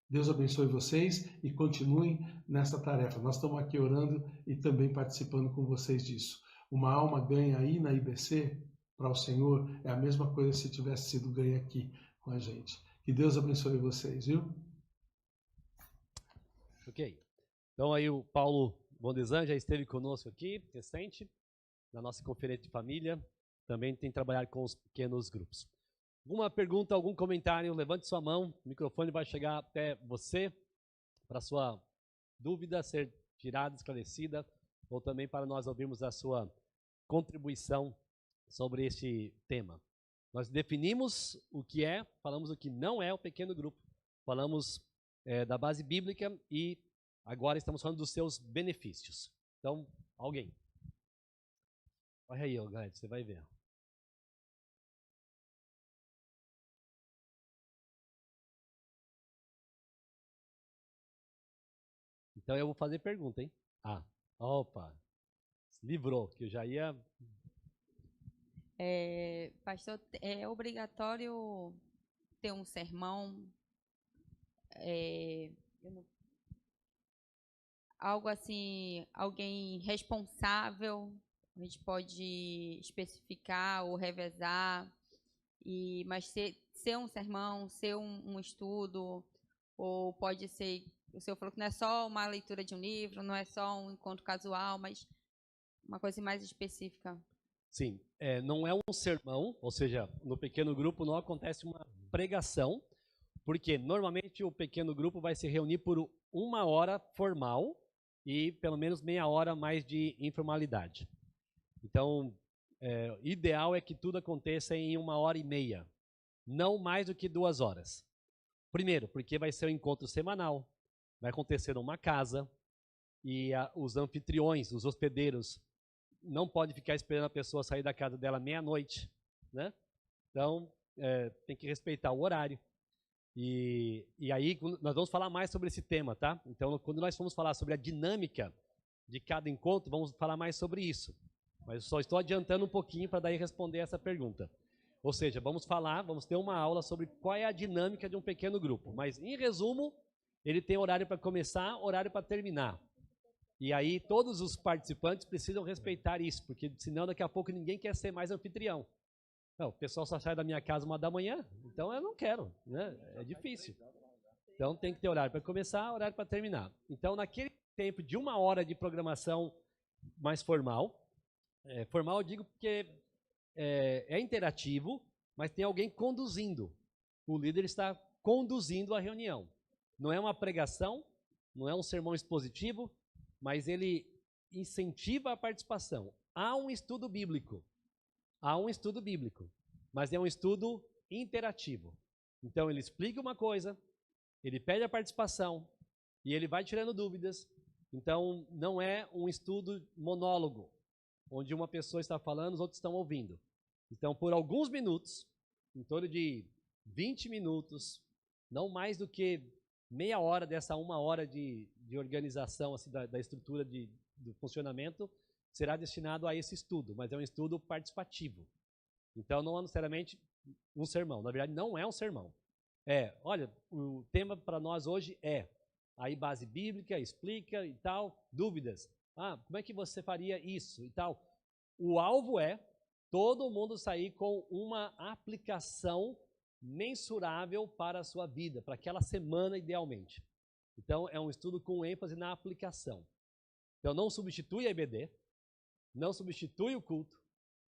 Deus abençoe vocês e continuem nessa tarefa. Nós estamos aqui orando e também participando com vocês disso. Uma alma ganha aí na IBC para o Senhor é a mesma coisa se tivesse sido ganha aqui com a gente. Que Deus abençoe vocês, viu? Ok. Então aí o Paulo Bondesan já esteve conosco aqui, recente, na nossa conferência de família. Também tem trabalhado com os pequenos grupos. Alguma pergunta, algum comentário? Levante sua mão, o microfone vai chegar até você, para sua dúvida ser tirada, esclarecida, ou também para nós ouvirmos a sua contribuição sobre este tema. Nós definimos o que é, falamos o que não é o pequeno grupo, falamos da base bíblica e agora estamos falando dos seus benefícios. Então, alguém? Olha aí, galera, você vai ver. Então eu vou fazer pergunta, hein? Opa, se livrou, que eu já ia... Pastor, é obrigatório ter um sermão, algo assim, alguém responsável, a gente pode especificar ou revezar, mas ser um sermão, ser um estudo, ou pode ser, o senhor falou que não é só uma leitura de um livro, não é só um encontro casual, mas uma coisa mais específica. Sim, não é um sermão, ou seja, no pequeno grupo não acontece uma pregação, porque normalmente o pequeno grupo vai se reunir por 1 hora formal e pelo menos meia hora mais de informalidade. Então, ideal é que tudo aconteça em 1h30, não mais do que 2 horas. Primeiro, porque vai ser um encontro semanal, vai acontecer numa casa, e os anfitriões, os hospedeiros, não podem ficar esperando a pessoa sair da casa dela meia-noite, né? Então, tem que respeitar o horário. E aí, nós vamos falar mais sobre esse tema, tá? Então, quando nós formos falar sobre a dinâmica de cada encontro, vamos falar mais sobre isso. Mas eu só estou adiantando um pouquinho para daí responder essa pergunta. Ou seja, vamos ter uma aula sobre qual é a dinâmica de um pequeno grupo. Mas, em resumo, ele tem horário para começar, horário para terminar. E aí todos os participantes precisam respeitar isso, porque senão daqui a pouco ninguém quer ser mais anfitrião. Não, o pessoal só sai da minha casa 1h, então eu não quero, né? É difícil. Então tem que ter horário para começar, horário para terminar. Então naquele tempo de 1 hora de programação mais formal, formal eu digo porque é interativo, mas tem alguém conduzindo. O líder está conduzindo a reunião. Não é uma pregação, não é um sermão expositivo, mas ele incentiva a participação. Há um estudo bíblico, mas é um estudo interativo. Então ele explica uma coisa, ele pede a participação e ele vai tirando dúvidas. Então não é um estudo monólogo, onde uma pessoa está falando, os outros estão ouvindo. Então por alguns minutos, em torno de 20 minutos, não mais do que meia hora dessa 1 hora de organização assim, da estrutura do funcionamento será destinado a esse estudo, mas é um estudo participativo. Então não é necessariamente um sermão, na verdade não é um sermão. Olha, o tema para nós hoje aí base bíblica, explica e tal, dúvidas. como é que você faria isso e tal? O alvo é todo mundo sair com uma aplicação mensurável para a sua vida, para aquela semana idealmente. Então, é um estudo com ênfase na aplicação. Então, não substitui a EBD, não substitui o culto,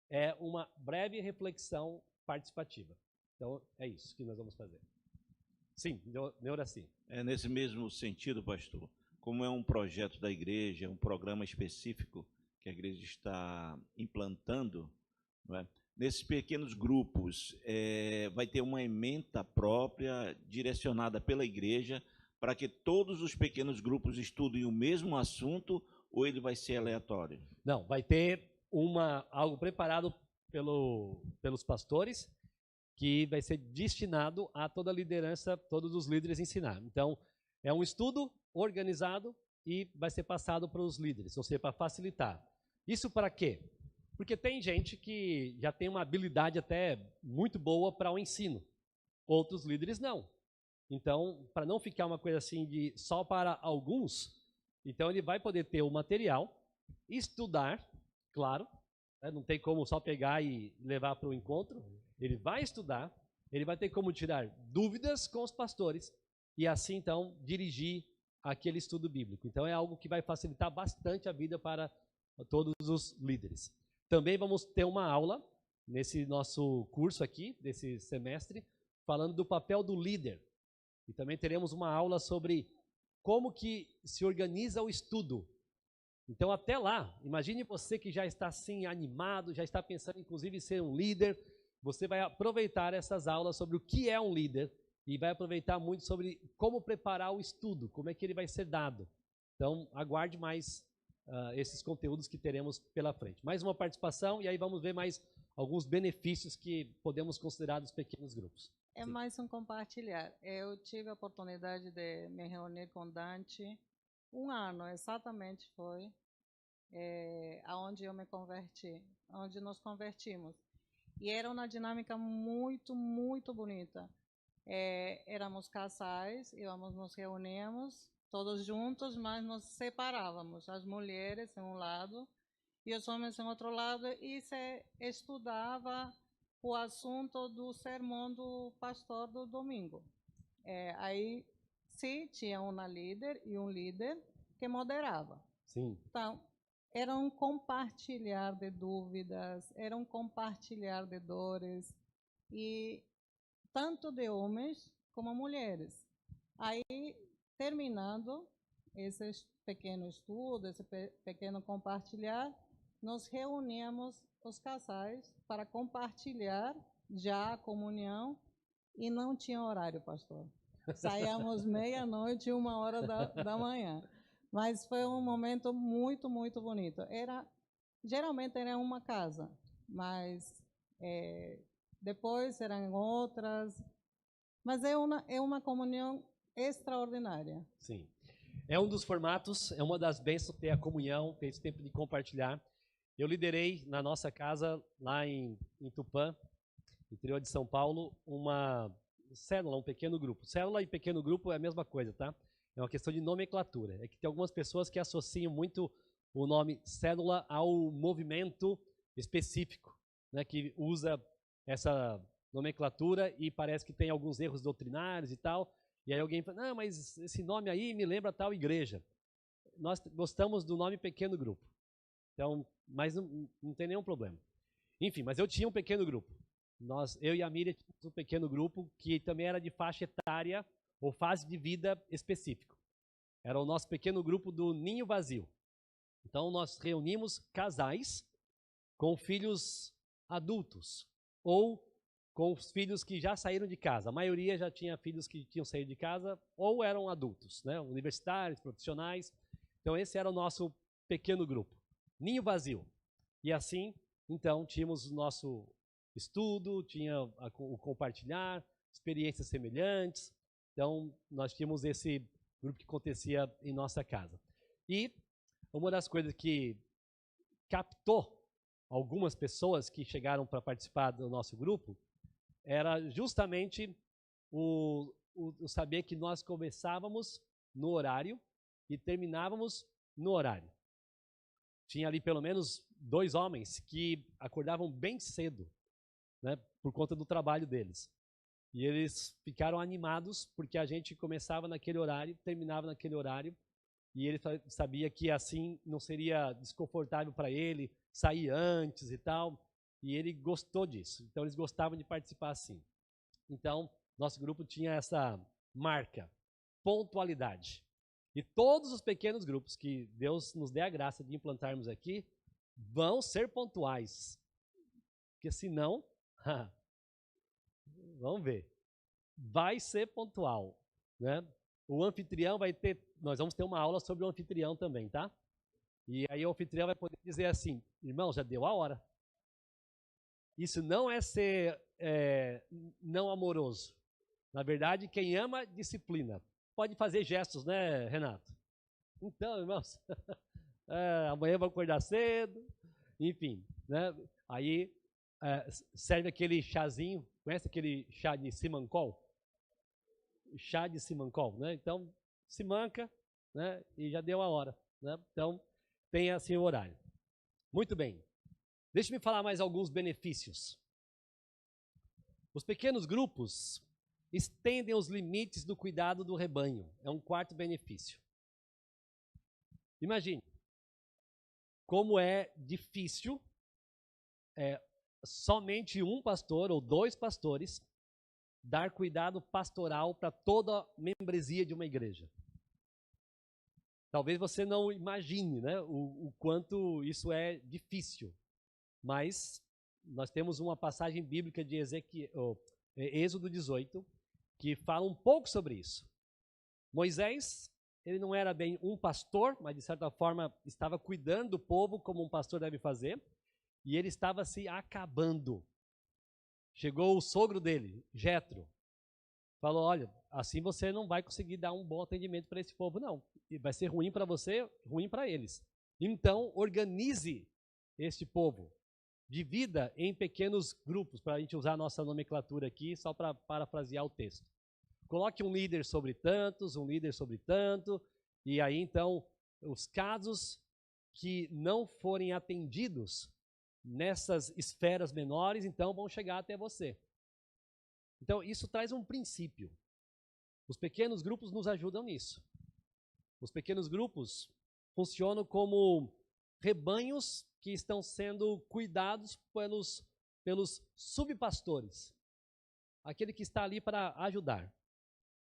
é uma breve reflexão participativa. Então, é isso que nós vamos fazer. Sim, Neuraci. É nesse mesmo sentido, pastor. Como é um projeto da igreja, um programa específico que a igreja está implantando, não é? Nesses pequenos grupos, vai ter uma ementa própria direcionada pela igreja para que todos os pequenos grupos estudem o mesmo assunto, ou ele vai ser aleatório? Não, vai ter algo preparado pelos pastores, que vai ser destinado a toda a liderança, todos os líderes ensinar. Então, é um estudo organizado e vai ser passado para os líderes, ou seja, para facilitar. Isso para quê? Porque tem gente que já tem uma habilidade até muito boa para o ensino. Outros líderes não. Então, para não ficar uma coisa assim de só para alguns, então ele vai poder ter o material, estudar, claro, não tem como só pegar e levar para o encontro. Ele vai estudar, ele vai ter como tirar dúvidas com os pastores e assim, então, dirigir aquele estudo bíblico. Então, é algo que vai facilitar bastante a vida para todos os líderes. Também vamos ter uma aula nesse nosso curso aqui, desse semestre, falando do papel do líder. E também teremos uma aula sobre como que se organiza o estudo. Então, até lá, imagine você que já está assim animado, já está pensando inclusive em ser um líder. Você vai aproveitar essas aulas sobre o que é um líder e vai aproveitar muito sobre como preparar o estudo, como é que ele vai ser dado. Então, aguarde mais esses conteúdos que teremos pela frente. Mais uma participação e aí vamos ver mais alguns benefícios que podemos considerar dos pequenos grupos. É mais um compartilhar. Eu tive a oportunidade de me reunir com Dante. Um ano exatamente foi aonde eu me converti, onde nos convertimos. E era uma dinâmica muito, muito bonita. Éramos casais, nos reuníamos todos juntos, mas nos separávamos. As mulheres em um lado e os homens em outro lado, e se estudava o assunto do sermão do pastor do domingo. Aí, sim, tinha uma líder e um líder que moderava. Sim. Então, era um compartilhar de dúvidas, era um compartilhar de dores, e tanto de homens como mulheres. Aí, terminando esse pequeno estudo, esse pequeno compartilhar, nos reuníamos os casais para compartilhar já a comunhão, e não tinha horário, pastor. Saíamos meia-noite, 1h da manhã. Mas foi um momento muito, muito bonito. Geralmente era uma casa, mas depois eram outras. Mas é uma comunhão extraordinária. Sim. É um dos formatos, é uma das bênçãos ter a comunhão, ter esse tempo de compartilhar. Eu liderei na nossa casa, lá em Tupã, interior de São Paulo, uma célula, um pequeno grupo. Célula e pequeno grupo é a mesma coisa, tá? É uma questão de nomenclatura. É que tem algumas pessoas que associam muito o nome célula ao movimento específico, né, que usa essa nomenclatura e parece que tem alguns erros doutrinários e tal. E aí alguém fala, não, mas esse nome aí me lembra tal igreja. Nós gostamos do nome pequeno grupo. Então, mas não tem nenhum problema. Enfim, mas eu tinha um pequeno grupo. Eu e a Miriam tínhamos um pequeno grupo que também era de faixa etária ou fase de vida específico. Era o nosso pequeno grupo do Ninho Vazio. Então, nós reunimos casais com filhos adultos ou com os filhos que já saíram de casa. A maioria já tinha filhos que tinham saído de casa ou eram adultos, né? Universitários, profissionais. Então, esse era o nosso pequeno grupo. Ninho Vazio. E assim, então, tínhamos o nosso estudo, tinha o compartilhar, experiências semelhantes. Então, nós tínhamos esse grupo que acontecia em nossa casa. E uma das coisas que captou algumas pessoas que chegaram para participar do nosso grupo era justamente o saber que nós começávamos no horário e terminávamos no horário. tinha ali pelo menos 2 homens que acordavam bem cedo, né, por conta do trabalho deles. E eles ficaram animados porque a gente começava naquele horário, terminava naquele horário, e ele sabia que assim não seria desconfortável para ele sair antes e tal, e ele gostou disso. Então eles gostavam de participar assim. Então, nosso grupo tinha essa marca, pontualidade. E todos os pequenos grupos que Deus nos dê a graça de implantarmos aqui vão ser pontuais. Porque senão, vamos ver, vai ser pontual, né? O anfitrião vai ter, nós vamos ter uma aula sobre o anfitrião também, tá? E aí o anfitrião vai poder dizer assim, irmão, já deu a hora. Isso não é ser não amoroso. Na verdade, quem ama, disciplina. Pode fazer gestos, né, Renato? Então, irmãos, amanhã vou acordar cedo, enfim, né? Aí serve aquele chazinho, conhece aquele chá de Simancol? Chá de Simancol, né? Então, se manca, né? E já deu a hora, né? Então, tem assim o horário. Muito bem. Deixe-me falar mais alguns benefícios. Os pequenos grupos estendem os limites do cuidado do rebanho. É um quarto benefício. Imagine como é difícil somente um pastor ou 2 pastores dar cuidado pastoral para toda a membresia de uma igreja. Talvez você não imagine, né, o quanto isso é difícil, mas nós temos uma passagem bíblica de Êxodo 18, que fala um pouco sobre isso. Moisés, ele não era bem um pastor, mas de certa forma estava cuidando do povo como um pastor deve fazer, e ele estava se acabando. Chegou o sogro dele, Jetro, falou, olha, assim você não vai conseguir dar um bom atendimento para esse povo, não. E vai ser ruim para você, ruim para eles. Então, organize este povo. Divida em pequenos grupos, para a gente usar a nossa nomenclatura aqui, só para parafrasear o texto. Coloque um líder sobre tantos, um líder sobre tanto, e aí então, os casos que não forem atendidos nessas esferas menores, então vão chegar até você. Então, isso traz um princípio. Os pequenos grupos nos ajudam nisso. Os pequenos grupos funcionam como rebanhos que estão sendo cuidados pelos subpastores, aquele que está ali para ajudar.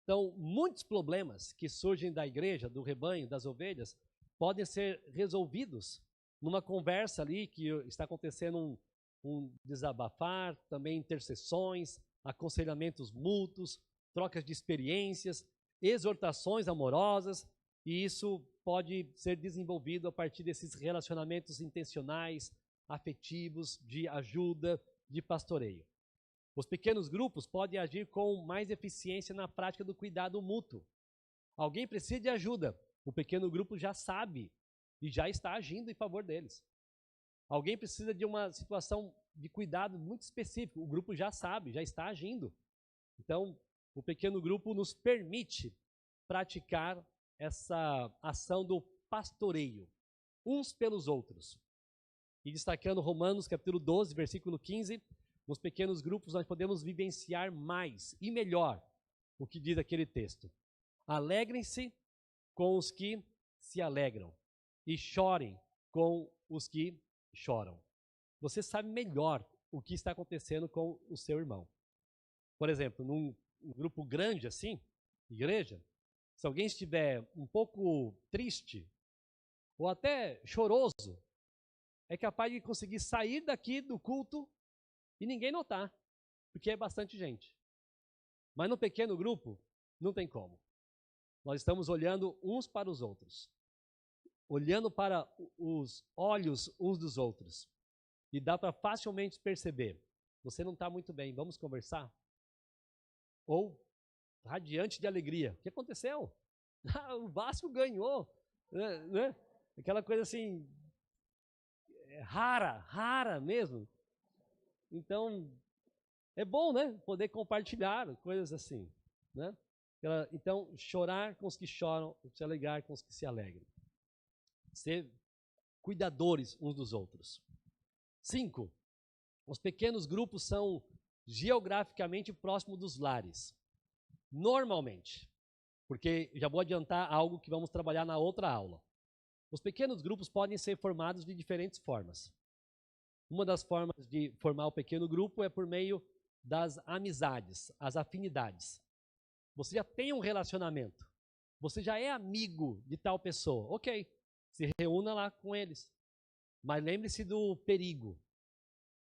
Então, muitos problemas que surgem da igreja, do rebanho, das ovelhas, podem ser resolvidos numa conversa ali que está acontecendo um desabafar, também intercessões, aconselhamentos mútuos, trocas de experiências, exortações amorosas, e isso pode ser desenvolvido a partir desses relacionamentos intencionais, afetivos, de ajuda, de pastoreio. Os pequenos grupos podem agir com mais eficiência na prática do cuidado mútuo. Alguém precisa de ajuda, o pequeno grupo já sabe e já está agindo em favor deles. Alguém precisa de uma situação de cuidado muito específico, o grupo já sabe, já está agindo. Então, o pequeno grupo nos permite praticar essa ação do pastoreio, uns pelos outros. E destacando Romanos capítulo 12, versículo 15, nos pequenos grupos nós podemos vivenciar mais e melhor o que diz aquele texto. Alegrem-se com os que se alegram e chorem com os que choram. Você sabe melhor o que está acontecendo com o seu irmão. Por exemplo, num grupo grande assim, igreja, se alguém estiver um pouco triste ou até choroso, é capaz de conseguir sair daqui do culto e ninguém notar, porque é bastante gente. Mas no pequeno grupo, não tem como. Nós estamos olhando uns para os outros, olhando para os olhos uns dos outros. E dá para facilmente perceber, você não está muito bem, vamos conversar? Ou, radiante de alegria, o que aconteceu? O Vasco ganhou, né? Aquela coisa assim, rara mesmo. Então, é bom, né? Poder compartilhar coisas assim, né? Então, chorar com os que choram, se alegrar com os que se alegram. Ser cuidadores uns dos outros. 5. Os pequenos grupos são geograficamente próximos dos lares. Normalmente. Porque já vou adiantar algo que vamos trabalhar na outra aula. Os pequenos grupos podem ser formados de diferentes formas. Uma das formas de formar o pequeno grupo é por meio das amizades, as afinidades. Você já tem um relacionamento. Você já é amigo de tal pessoa. Ok, se reúna lá com eles. Mas lembre-se do perigo.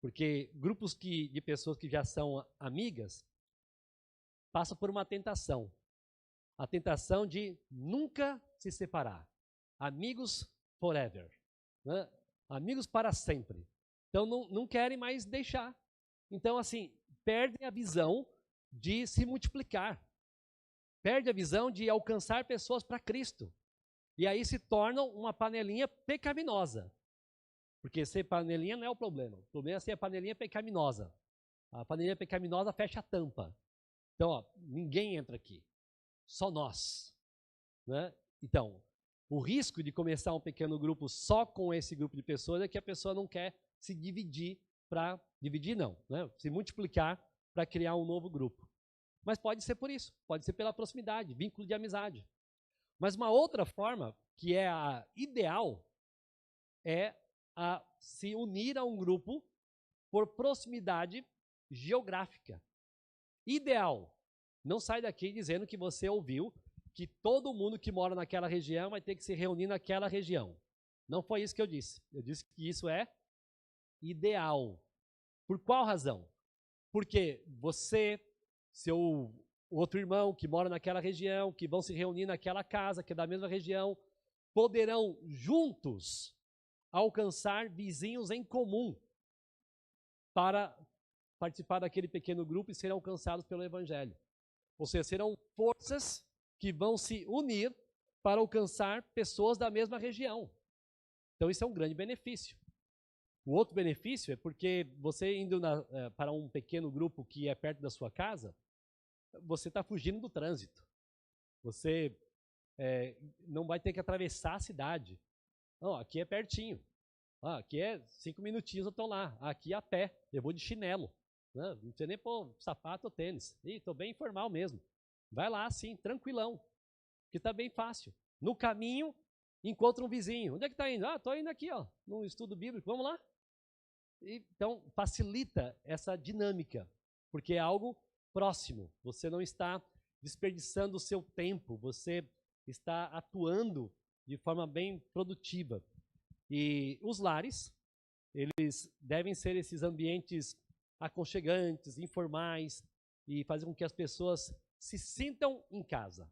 Porque grupos de pessoas que já são amigas passam por uma tentação. A tentação de nunca se separar. Amigos forever. Né? Amigos para sempre. Então não querem mais deixar. Então, assim, perdem a visão de se multiplicar. Perde a visão de alcançar pessoas para Cristo. E aí se tornam uma panelinha pecaminosa. Porque ser panelinha não é o problema. O problema é ser a panelinha pecaminosa. A panelinha pecaminosa fecha a tampa. Então, ó, ninguém entra aqui. Só nós. Né? Então, o risco de começar um pequeno grupo só com esse grupo de pessoas é que a pessoa não quer se dividir para... Dividir não, né? Se multiplicar para criar um novo grupo. Mas pode ser por isso. Pode ser pela proximidade, vínculo de amizade. Mas uma outra forma, que é a ideal, é a se unir a um grupo por proximidade geográfica. Ideal. Não sai daqui dizendo que você ouviu que todo mundo que mora naquela região vai ter que se reunir naquela região. Não foi isso que eu disse. Eu disse que isso é ideal. Por qual razão? Porque você, seu outro irmão que mora naquela região, que vão se reunir naquela casa, que é da mesma região, poderão juntos alcançar vizinhos em comum para participar daquele pequeno grupo e serem alcançados pelo Evangelho. Ou seja, serão forças que vão se unir para alcançar pessoas da mesma região. Então isso é um grande benefício. O outro benefício é porque você indo para um pequeno grupo que é perto da sua casa, você está fugindo do trânsito. Você não vai ter que atravessar a cidade. Não, aqui é pertinho. Aqui é 5 minutinhos eu estou lá. Aqui a pé, eu vou de chinelo. Não precisa nem pôr sapato ou tênis. Estou bem informal mesmo. Vai lá assim, tranquilão. Que está bem fácil. No caminho, encontra um vizinho. Onde é que está indo? Estou indo aqui, ó, num estudo bíblico. Vamos lá? Então, facilita essa dinâmica. Porque é algo próximo. Você não está desperdiçando o seu tempo. Você está atuando de forma bem produtiva. E os lares, eles devem ser esses ambientes aconchegantes, informais, e fazer com que as pessoas se sintam em casa.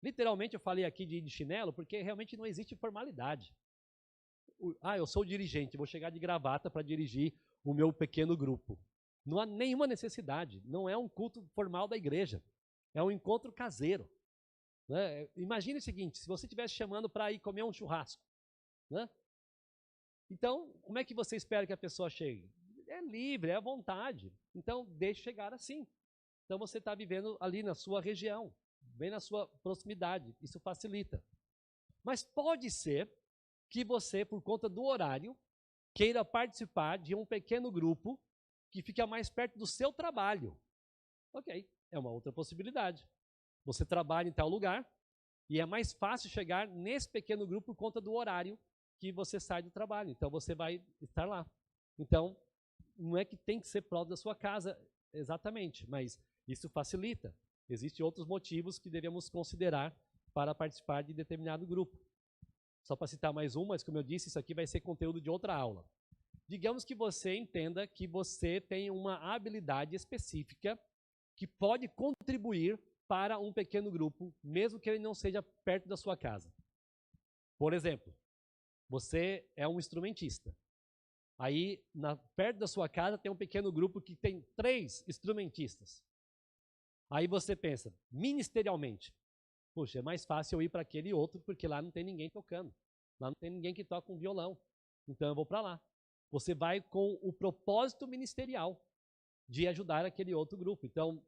Literalmente eu falei aqui de ir de chinelo, porque realmente não existe formalidade. Eu sou o dirigente, vou chegar de gravata para dirigir o meu pequeno grupo. Não há nenhuma necessidade, não é um culto formal da igreja, é um encontro caseiro. Né? Imagine o seguinte, se você estivesse chamando para ir comer um churrasco, né? Então, como é que você espera que a pessoa chegue? É livre, é à vontade. Então, deixe chegar assim. Então, você está vivendo ali na sua região, bem na sua proximidade. Isso facilita. Mas pode ser que você, por conta do horário, queira participar de um pequeno grupo que fica mais perto do seu trabalho. Ok, é uma outra possibilidade. Você trabalha em tal lugar e é mais fácil chegar nesse pequeno grupo por conta do horário que você sai do trabalho. Então, você vai estar lá. Então, não é que tem que ser próximo da sua casa exatamente, mas isso facilita. Existem outros motivos que devemos considerar para participar de determinado grupo. Só para citar mais um, mas como eu disse, isso aqui vai ser conteúdo de outra aula. Digamos que você entenda que você tem uma habilidade específica que pode contribuir para um pequeno grupo, mesmo que ele não seja perto da sua casa. Por exemplo, você é um instrumentista. Aí, perto da sua casa, tem um pequeno grupo que tem 3 instrumentistas. Aí você pensa, ministerialmente, poxa, é mais fácil eu ir para aquele outro, porque lá não tem ninguém tocando. Lá não tem ninguém que toca um violão. Então eu vou para lá. Você vai com o propósito ministerial de ajudar aquele outro grupo. Então,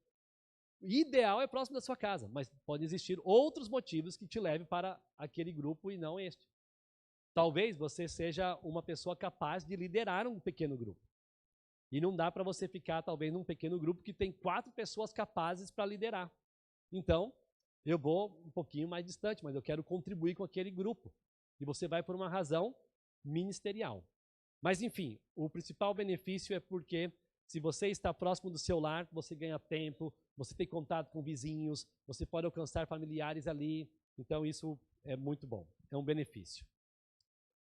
o ideal é próximo da sua casa, mas pode existir outros motivos que te levem para aquele grupo e não este. Talvez você seja uma pessoa capaz de liderar um pequeno grupo. E não dá para você ficar, talvez, num pequeno grupo que tem 4 pessoas capazes para liderar. Então, eu vou um pouquinho mais distante, mas eu quero contribuir com aquele grupo. E você vai por uma razão ministerial. Mas, enfim, o principal benefício é porque se você está próximo do seu lar, você ganha tempo, você tem contato com vizinhos, você pode alcançar familiares ali. Então, isso é muito bom. É um benefício.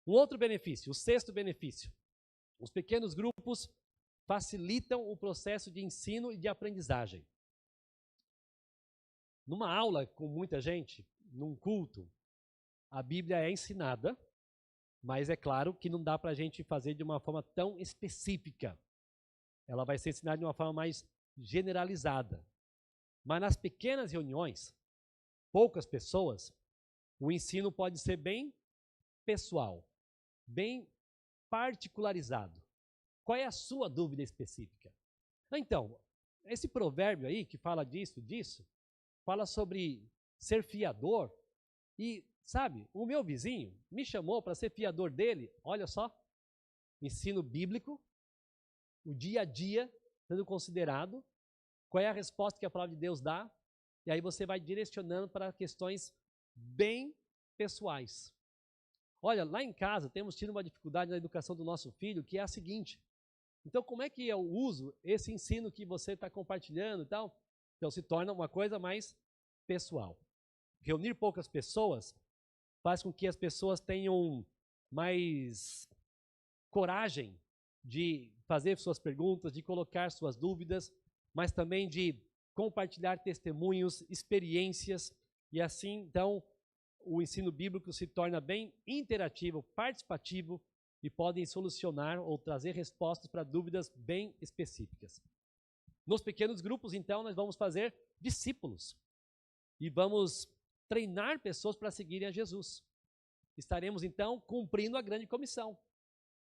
Um outro benefício, o 6º benefício. Os pequenos grupos facilitam o processo de ensino e de aprendizagem. Numa aula com muita gente, num culto, a Bíblia é ensinada, mas é claro que não dá para a gente fazer de uma forma tão específica. Ela vai ser ensinada de uma forma mais generalizada. Mas nas pequenas reuniões, poucas pessoas, o ensino pode ser bem pessoal, bem particularizado. Qual é a sua dúvida específica? Então, esse provérbio aí que fala disso, fala sobre ser fiador. E, sabe, o meu vizinho me chamou para ser fiador dele. Olha só, ensino bíblico, o dia a dia sendo considerado, qual é a resposta que a palavra de Deus dá, e aí você vai direcionando para questões bem pessoais. Olha, lá em casa temos tido uma dificuldade na educação do nosso filho, que é a seguinte. Então, como é que eu uso esse ensino que você está compartilhando e tal? Então, se torna uma coisa mais pessoal. Reunir poucas pessoas faz com que as pessoas tenham mais coragem de fazer suas perguntas, de colocar suas dúvidas, mas também de compartilhar testemunhos, experiências, e assim, então, o ensino bíblico se torna bem interativo, participativo, e podem solucionar ou trazer respostas para dúvidas bem específicas. Nos pequenos grupos, então, nós vamos fazer discípulos e vamos treinar pessoas para seguirem a Jesus. Estaremos, então, cumprindo a grande comissão.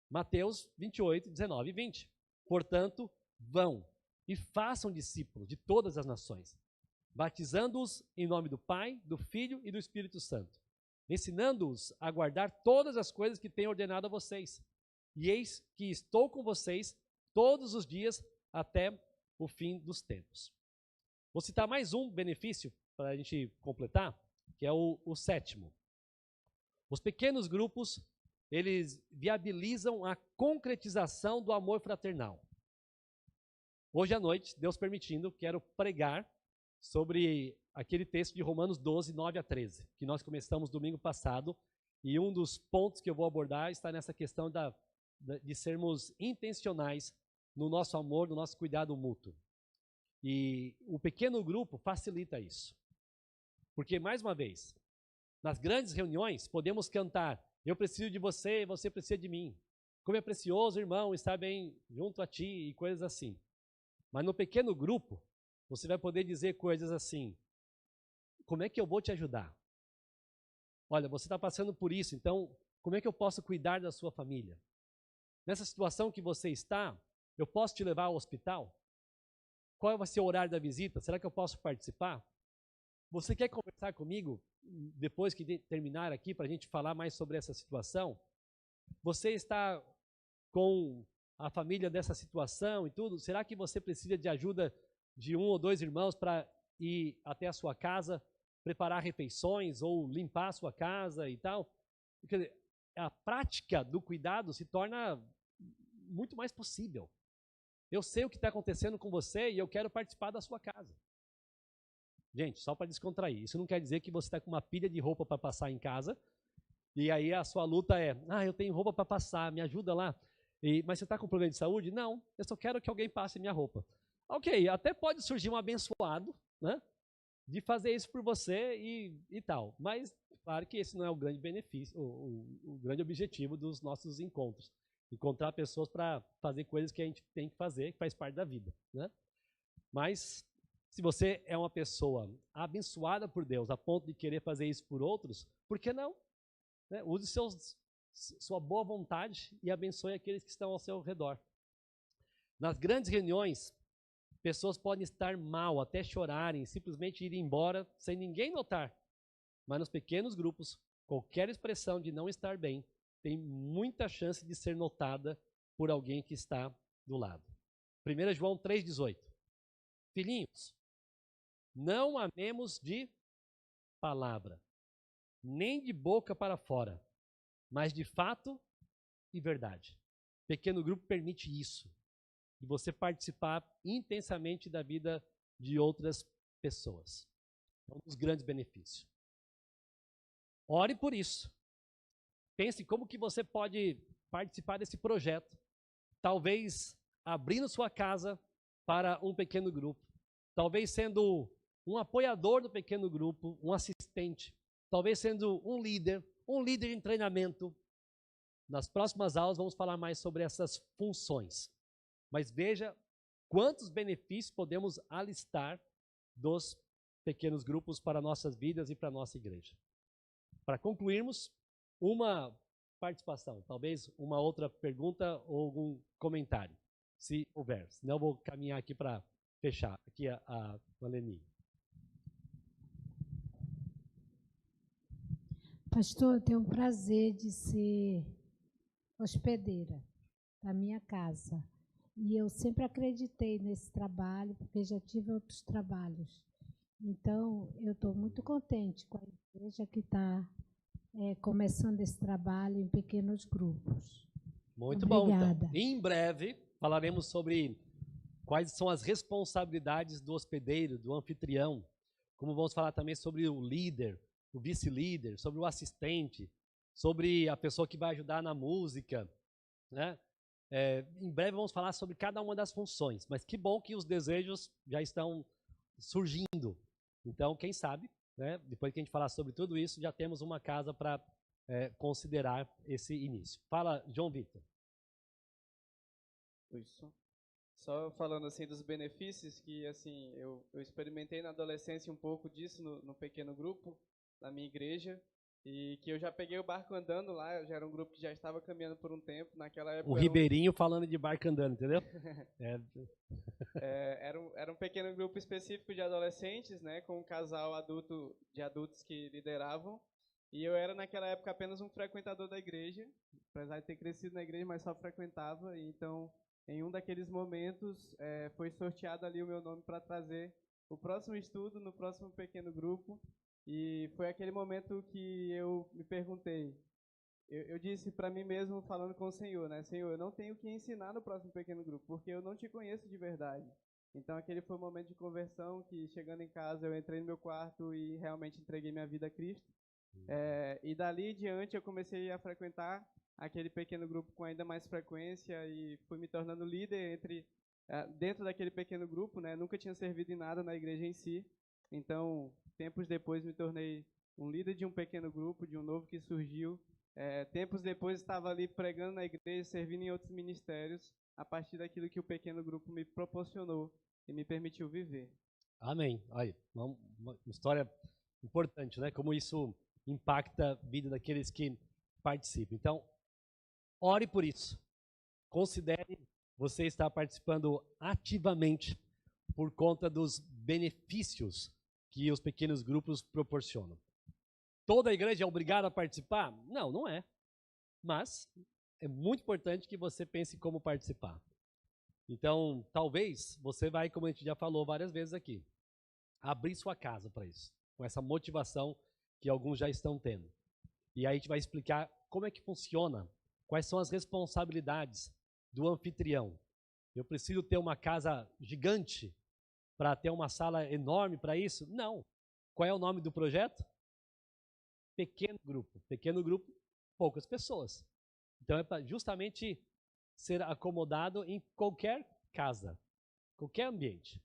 Mateus 28, 19 e 20. Portanto, vão e façam discípulos de todas as nações, batizando-os em nome do Pai, do Filho e do Espírito Santo, ensinando-os a guardar todas as coisas que tenho ordenado a vocês. E eis que estou com vocês todos os dias até o fim dos tempos. Vou citar mais um benefício para a gente completar, que é o 7º. Os pequenos grupos, eles viabilizam a concretização do amor fraternal. Hoje à noite, Deus permitindo, quero pregar sobre aquele texto de Romanos 12, 9 a 13, que nós começamos domingo passado, e um dos pontos que eu vou abordar está nessa questão de sermos intencionais no nosso amor, no nosso cuidado mútuo. E o pequeno grupo facilita isso. Porque, mais uma vez, nas grandes reuniões, podemos cantar, eu preciso de você, você precisa de mim. Como é precioso, irmão, estar bem junto a ti, e coisas assim. Mas no pequeno grupo, você vai poder dizer coisas assim, como é que eu vou te ajudar? Olha, você está passando por isso, então como é que eu posso cuidar da sua família? Nessa situação que você está, eu posso te levar ao hospital? Qual vai ser o horário da visita? Será que eu posso participar? Você quer conversar comigo depois que terminar aqui para a gente falar mais sobre essa situação? Você está com a família dessa situação e tudo? Será que você precisa de ajuda de 1 ou 2 irmãos para ir até a sua casa, preparar refeições ou limpar a sua casa e tal? Porque a prática do cuidado se torna muito mais possível. Eu sei o que está acontecendo com você e eu quero participar da sua casa. Gente, só para descontrair, isso não quer dizer que você está com uma pilha de roupa para passar em casa e aí a sua luta é, eu tenho roupa para passar, me ajuda lá. Mas você está com problema de saúde? Não, eu só quero que alguém passe minha roupa. Ok, até pode surgir um abençoado, né, de fazer isso por você e tal. Mas, claro que esse não é o grande benefício, o grande objetivo dos nossos encontros. Encontrar pessoas para fazer coisas que a gente tem que fazer, que faz parte da vida, né? Mas, se você é uma pessoa abençoada por Deus, a ponto de querer fazer isso por outros, por que não? Né? Use sua boa vontade e abençoe aqueles que estão ao seu redor. Nas grandes reuniões, pessoas podem estar mal, até chorarem, simplesmente ir embora sem ninguém notar. Mas nos pequenos grupos, qualquer expressão de não estar bem tem muita chance de ser notada por alguém que está do lado. 1 João 3,18. Filhinhos, não amemos de palavra, nem de boca para fora, mas de fato e verdade. Pequeno grupo permite isso, de você participar intensamente da vida de outras pessoas. É um dos grandes benefícios. Ore por isso. Pense como que você pode participar desse projeto. Talvez abrindo sua casa para um pequeno grupo. Talvez sendo um apoiador do pequeno grupo, um assistente. Talvez sendo um líder em treinamento. Nas próximas aulas vamos falar mais sobre essas funções. Mas veja quantos benefícios podemos alistar dos pequenos grupos para nossas vidas e para a nossa igreja. Para concluirmos, uma participação, talvez uma outra pergunta ou algum comentário, se houver. Senão eu vou caminhar aqui para fechar. Aqui a Valeni. Pastor, eu tenho o prazer de ser hospedeira da minha casa. E eu sempre acreditei nesse trabalho, porque já tive outros trabalhos. Então, eu estou muito contente com a igreja que está começando esse trabalho em pequenos grupos. Muito Obrigada. bom, então. Em breve, falaremos sobre quais são as responsabilidades do hospedeiro, do anfitrião, como vamos falar também sobre o líder, o vice-líder, sobre o assistente, sobre a pessoa que vai ajudar na música, né? Em breve vamos falar sobre cada uma das funções, mas que bom que os desejos já estão surgindo. Então, quem sabe, né, depois que a gente falar sobre tudo isso, já temos uma casa para considerar esse início. Fala, João Vitor. Isso. Só falando assim dos benefícios, que assim eu experimentei na adolescência um pouco disso no pequeno grupo da minha igreja, e que eu já peguei o barco andando lá, já era um grupo que já estava caminhando por um tempo, naquela época... O Ribeirinho falando de barco andando, entendeu? Era um pequeno grupo específico de adolescentes, né, com um casal de adultos que lideravam, e eu era naquela época apenas um frequentador da igreja, apesar de ter crescido na igreja, mas só frequentava, e então em um daqueles momentos foi sorteado ali o meu nome para trazer o próximo estudo no próximo pequeno grupo. E foi aquele momento que eu me perguntei, eu disse para mim mesmo, falando com o Senhor, né? Senhor, eu não tenho o que ensinar no próximo pequeno grupo, porque eu não te conheço de verdade. Então aquele foi um momento de conversão, que chegando em casa eu entrei no meu quarto e realmente entreguei minha vida a Cristo. E dali em diante eu comecei a frequentar aquele pequeno grupo com ainda mais frequência e fui me tornando líder dentro daquele pequeno grupo, né? Nunca tinha servido em nada na igreja em si. Então, tempos depois me tornei um líder de um pequeno grupo, de um novo que surgiu. Tempos depois estava ali pregando na igreja, servindo em outros ministérios, a partir daquilo que o pequeno grupo me proporcionou e me permitiu viver. Amém. Aí, uma história importante, né? Como isso impacta a vida daqueles que participam. Então, ore por isso. Considere você estar participando ativamente por conta dos benefícios que os pequenos grupos proporcionam. Toda a igreja é obrigada a participar? Não, não é. Mas é muito importante que você pense como participar. Então, talvez você vai, como a gente já falou várias vezes aqui, abrir sua casa para isso, com essa motivação que alguns já estão tendo. E aí a gente vai explicar como é que funciona, quais são as responsabilidades do anfitrião. Eu preciso ter uma casa gigante para ter uma sala enorme para isso? Não. Qual é o nome do projeto? Pequeno grupo. Pequeno grupo, poucas pessoas. Então é para justamente ser acomodado em qualquer casa, qualquer ambiente.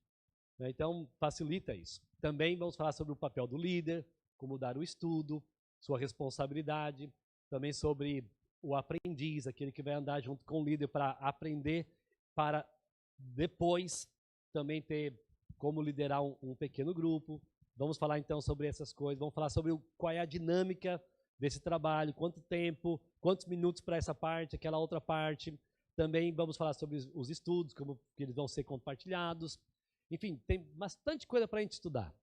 Então facilita isso. Também vamos falar sobre o papel do líder, como dar o estudo, sua responsabilidade, também sobre o aprendiz, aquele que vai andar junto com o líder para aprender, para depois também ter como liderar um pequeno grupo. Vamos falar então sobre essas coisas, vamos falar sobre qual é a dinâmica desse trabalho, quanto tempo, quantos minutos para essa parte, aquela outra parte. Também vamos falar sobre os estudos, como que eles vão ser compartilhados. Enfim, tem bastante coisa para a gente estudar.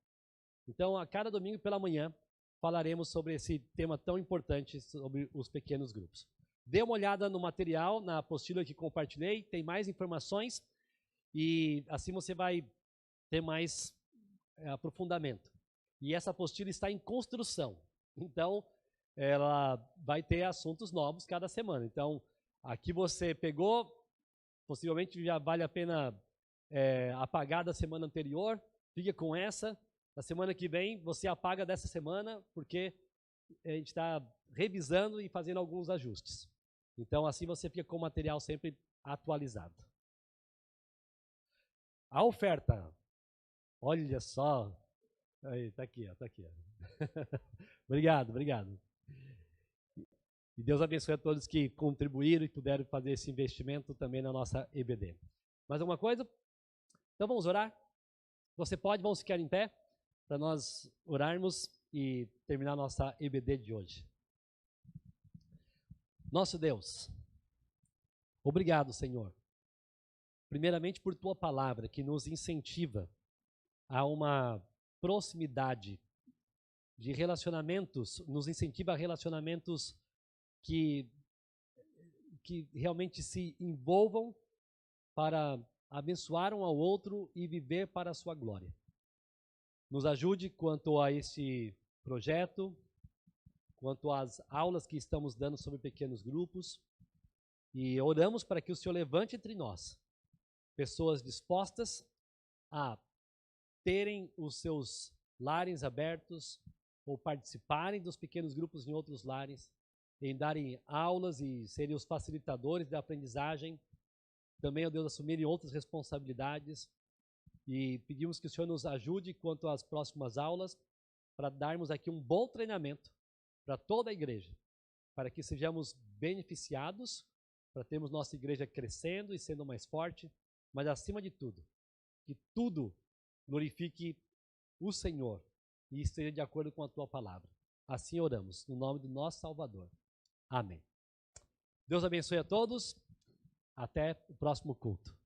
Então, a cada domingo pela manhã, falaremos sobre esse tema tão importante, sobre os pequenos grupos. dê uma olhada no material, na apostila que compartilhei, tem mais informações e assim você vai ter mais aprofundamento. E essa apostila está em construção, então ela vai ter assuntos novos cada semana. Então, aqui você pegou, possivelmente já vale a pena apagar da semana anterior, fica com essa. Na semana que vem, você apaga dessa semana, porque a gente está revisando e fazendo alguns ajustes. Então, assim você fica com o material sempre atualizado. A oferta, olha só, aí, tá aqui, ó, tá aqui. Ó. Obrigado, obrigado. E Deus abençoe a todos que contribuíram e puderam fazer esse investimento também na nossa EBD. Mais alguma coisa? Então vamos orar? Você pode, vamos ficar em pé para nós orarmos e terminar a nossa EBD de hoje. Nosso Deus, obrigado, Senhor. Primeiramente por Tua palavra que nos incentiva a uma proximidade de relacionamentos, nos incentiva a relacionamentos que realmente se envolvam para abençoar um ao outro e viver para a sua glória. Nos ajude quanto a esse projeto, quanto às aulas que estamos dando sobre pequenos grupos, e oramos para que o Senhor levante entre nós pessoas dispostas a terem os seus lares abertos ou participarem dos pequenos grupos em outros lares, em darem aulas e serem os facilitadores da aprendizagem, também, ó Deus, assumirem outras responsabilidades, e pedimos que o Senhor nos ajude quanto às próximas aulas, para darmos aqui um bom treinamento para toda a igreja, para que sejamos beneficiados, para termos nossa igreja crescendo e sendo mais forte, mas acima de tudo, que tudo glorifique o Senhor e esteja de acordo com a Tua palavra. Assim oramos, no nome do nosso Salvador. Amém. Deus abençoe a todos. Até o próximo culto.